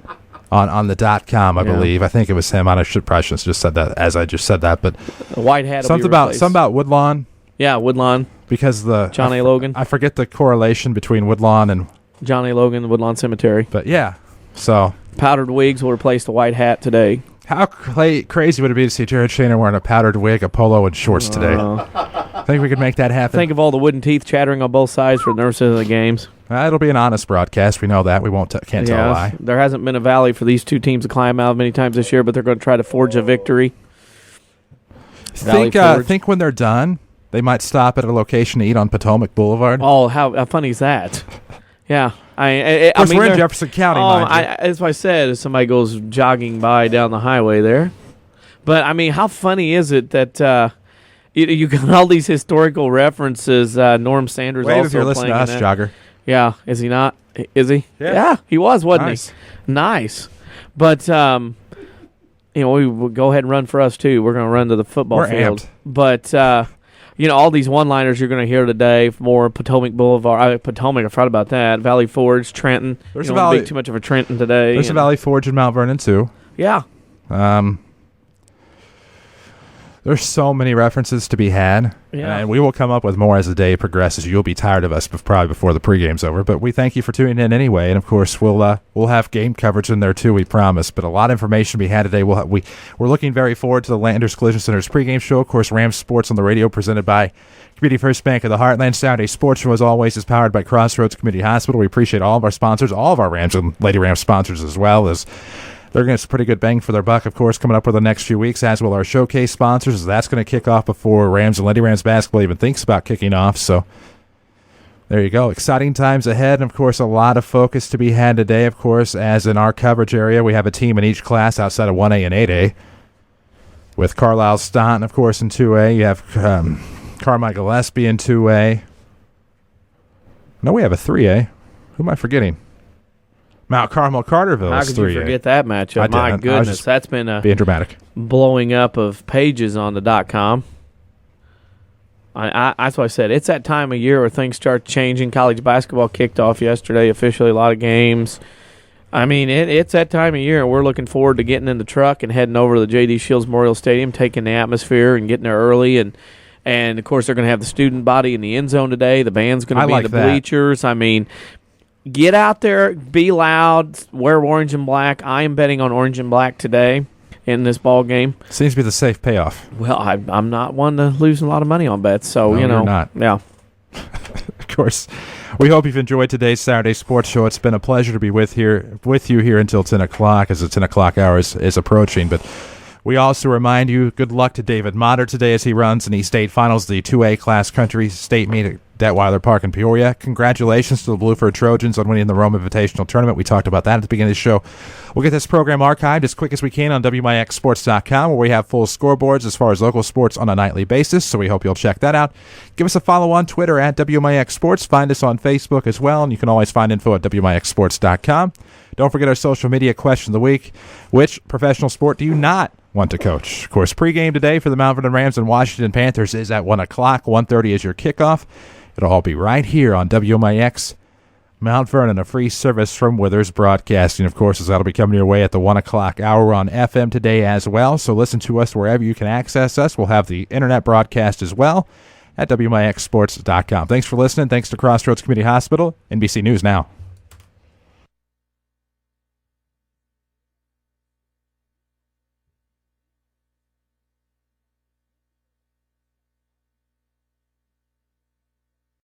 on the .com, I believe. I think it was him. I should probably just said that as I just said that, but the white hat. Something about Woodlawn. Yeah, Woodlawn. Because John A. Logan. I forget the correlation between Woodlawn and John A. Logan, the Woodlawn Cemetery. But yeah, so powdered wigs will replace the white hat today. How crazy would it be to see Jared Shaner wearing a powdered wig, a polo, and shorts today? I think we could make that happen. Think of all the wooden teeth chattering on both sides for the nurses of the games. It'll be an honest broadcast. We know that. We can't tell a lie. There hasn't been a valley for these two teams to climb out of many times this year, but they're going to try to forge a victory. Think when they're done, they might stop at a location to eat on Potomac Boulevard. Oh, how funny is that? Yeah. Of course, we're in Jefferson County, mind you. As I said, if somebody goes jogging by down the highway there. But, I mean, how funny is it that you got all these historical references? Norm Sanders Wait also if you're listening to us, Jogger. Yeah. Is he not? Is he? Yeah, he was, wasn't he? Nice. But, we will go ahead and run for us, too. We're going to run to the football field. Amped. But, all these one-liners you're going to hear today, more Potomac Boulevard, Potomac, I forgot about that, Valley Forge, Trenton. There's a Valley, too much of a Trenton today. There's a Valley Forge in Mount Vernon, too. Yeah. There's so many references to be had, and we will come up with more as the day progresses. You'll be tired of us probably before the pregame's over, but we thank you for tuning in anyway, and of course we'll have game coverage in there too, we promise. But a lot of information to be had today. We're looking very forward to the Landers Collision Center's pregame show. Of course, Rams Sports on the radio presented by Community First Bank of the Heartland. Saturday Sports Show, as always, is powered by Crossroads Community Hospital. We appreciate all of our sponsors, all of our Rams and Lady Rams sponsors as well as. They're going to get a pretty good bang for their buck, of course, coming up for the next few weeks, as will our showcase sponsors. That's going to kick off before Rams and Lady Rams basketball even thinks about kicking off. So there you go. Exciting times ahead. And, of course, a lot of focus to be had today, of course, as in our coverage area. We have a team in each class outside of 1A and 8A. With Carlisle Staunton, of course, in 2A. You have Carmichael Gillespie in 2A. No, we have a 3A. Who am I forgetting? Mount Carmel Carterville. How could you forget that matchup? My goodness, that's been being dramatic, blowing up of pages on the .com. That's what I said. It's that time of year where things start changing. College basketball kicked off yesterday officially. A lot of games. I mean, it's that time of year, and we're looking forward to getting in the truck and heading over to the J.D. Shields Memorial Stadium, taking the atmosphere and getting there early. And of course, they're going to have the student body in the end zone today. The band's going to be in the bleachers. I mean, get out there, be loud, wear orange and black. I am betting on orange and black today in this ball game. Seems to be the safe payoff. Well, I'm not one to lose a lot of money on bets, so you're not. Yeah. Of course. We hope you've enjoyed today's Saturday Sports Show. It's been a pleasure to be with you here until 10 o'clock as the 10 o'clock hour is approaching. But we also remind you, good luck to David Motter today as he runs in the state finals, the 2A Class Country State Meet at Detweiler Park in Peoria. Congratulations to the Blueford Trojans on winning the Rome Invitational Tournament. We talked about that at the beginning of the show. We'll get this program archived as quick as we can on WMIXsports.com, where we have full scoreboards as far as local sports on a nightly basis, so we hope you'll check that out. Give us a follow on Twitter at WMIX Sports. Find us on Facebook as well, and you can always find info at WMIXsports.com. Don't forget our social media question of the week. Which professional sport do you not want to coach? Of course, pregame today for the Mount Vernon Rams and Washington Panthers is at 1 o'clock. 1:30 is your kickoff. It'll all be right here on WMIX Mount Vernon, a free service from Withers Broadcasting. Of course, as that'll be coming your way at the 1 o'clock hour on FM today as well. So listen to us wherever you can access us. We'll have the internet broadcast as well at WMIXsports.com. Thanks for listening. Thanks to Crossroads Community Hospital. NBC News Now.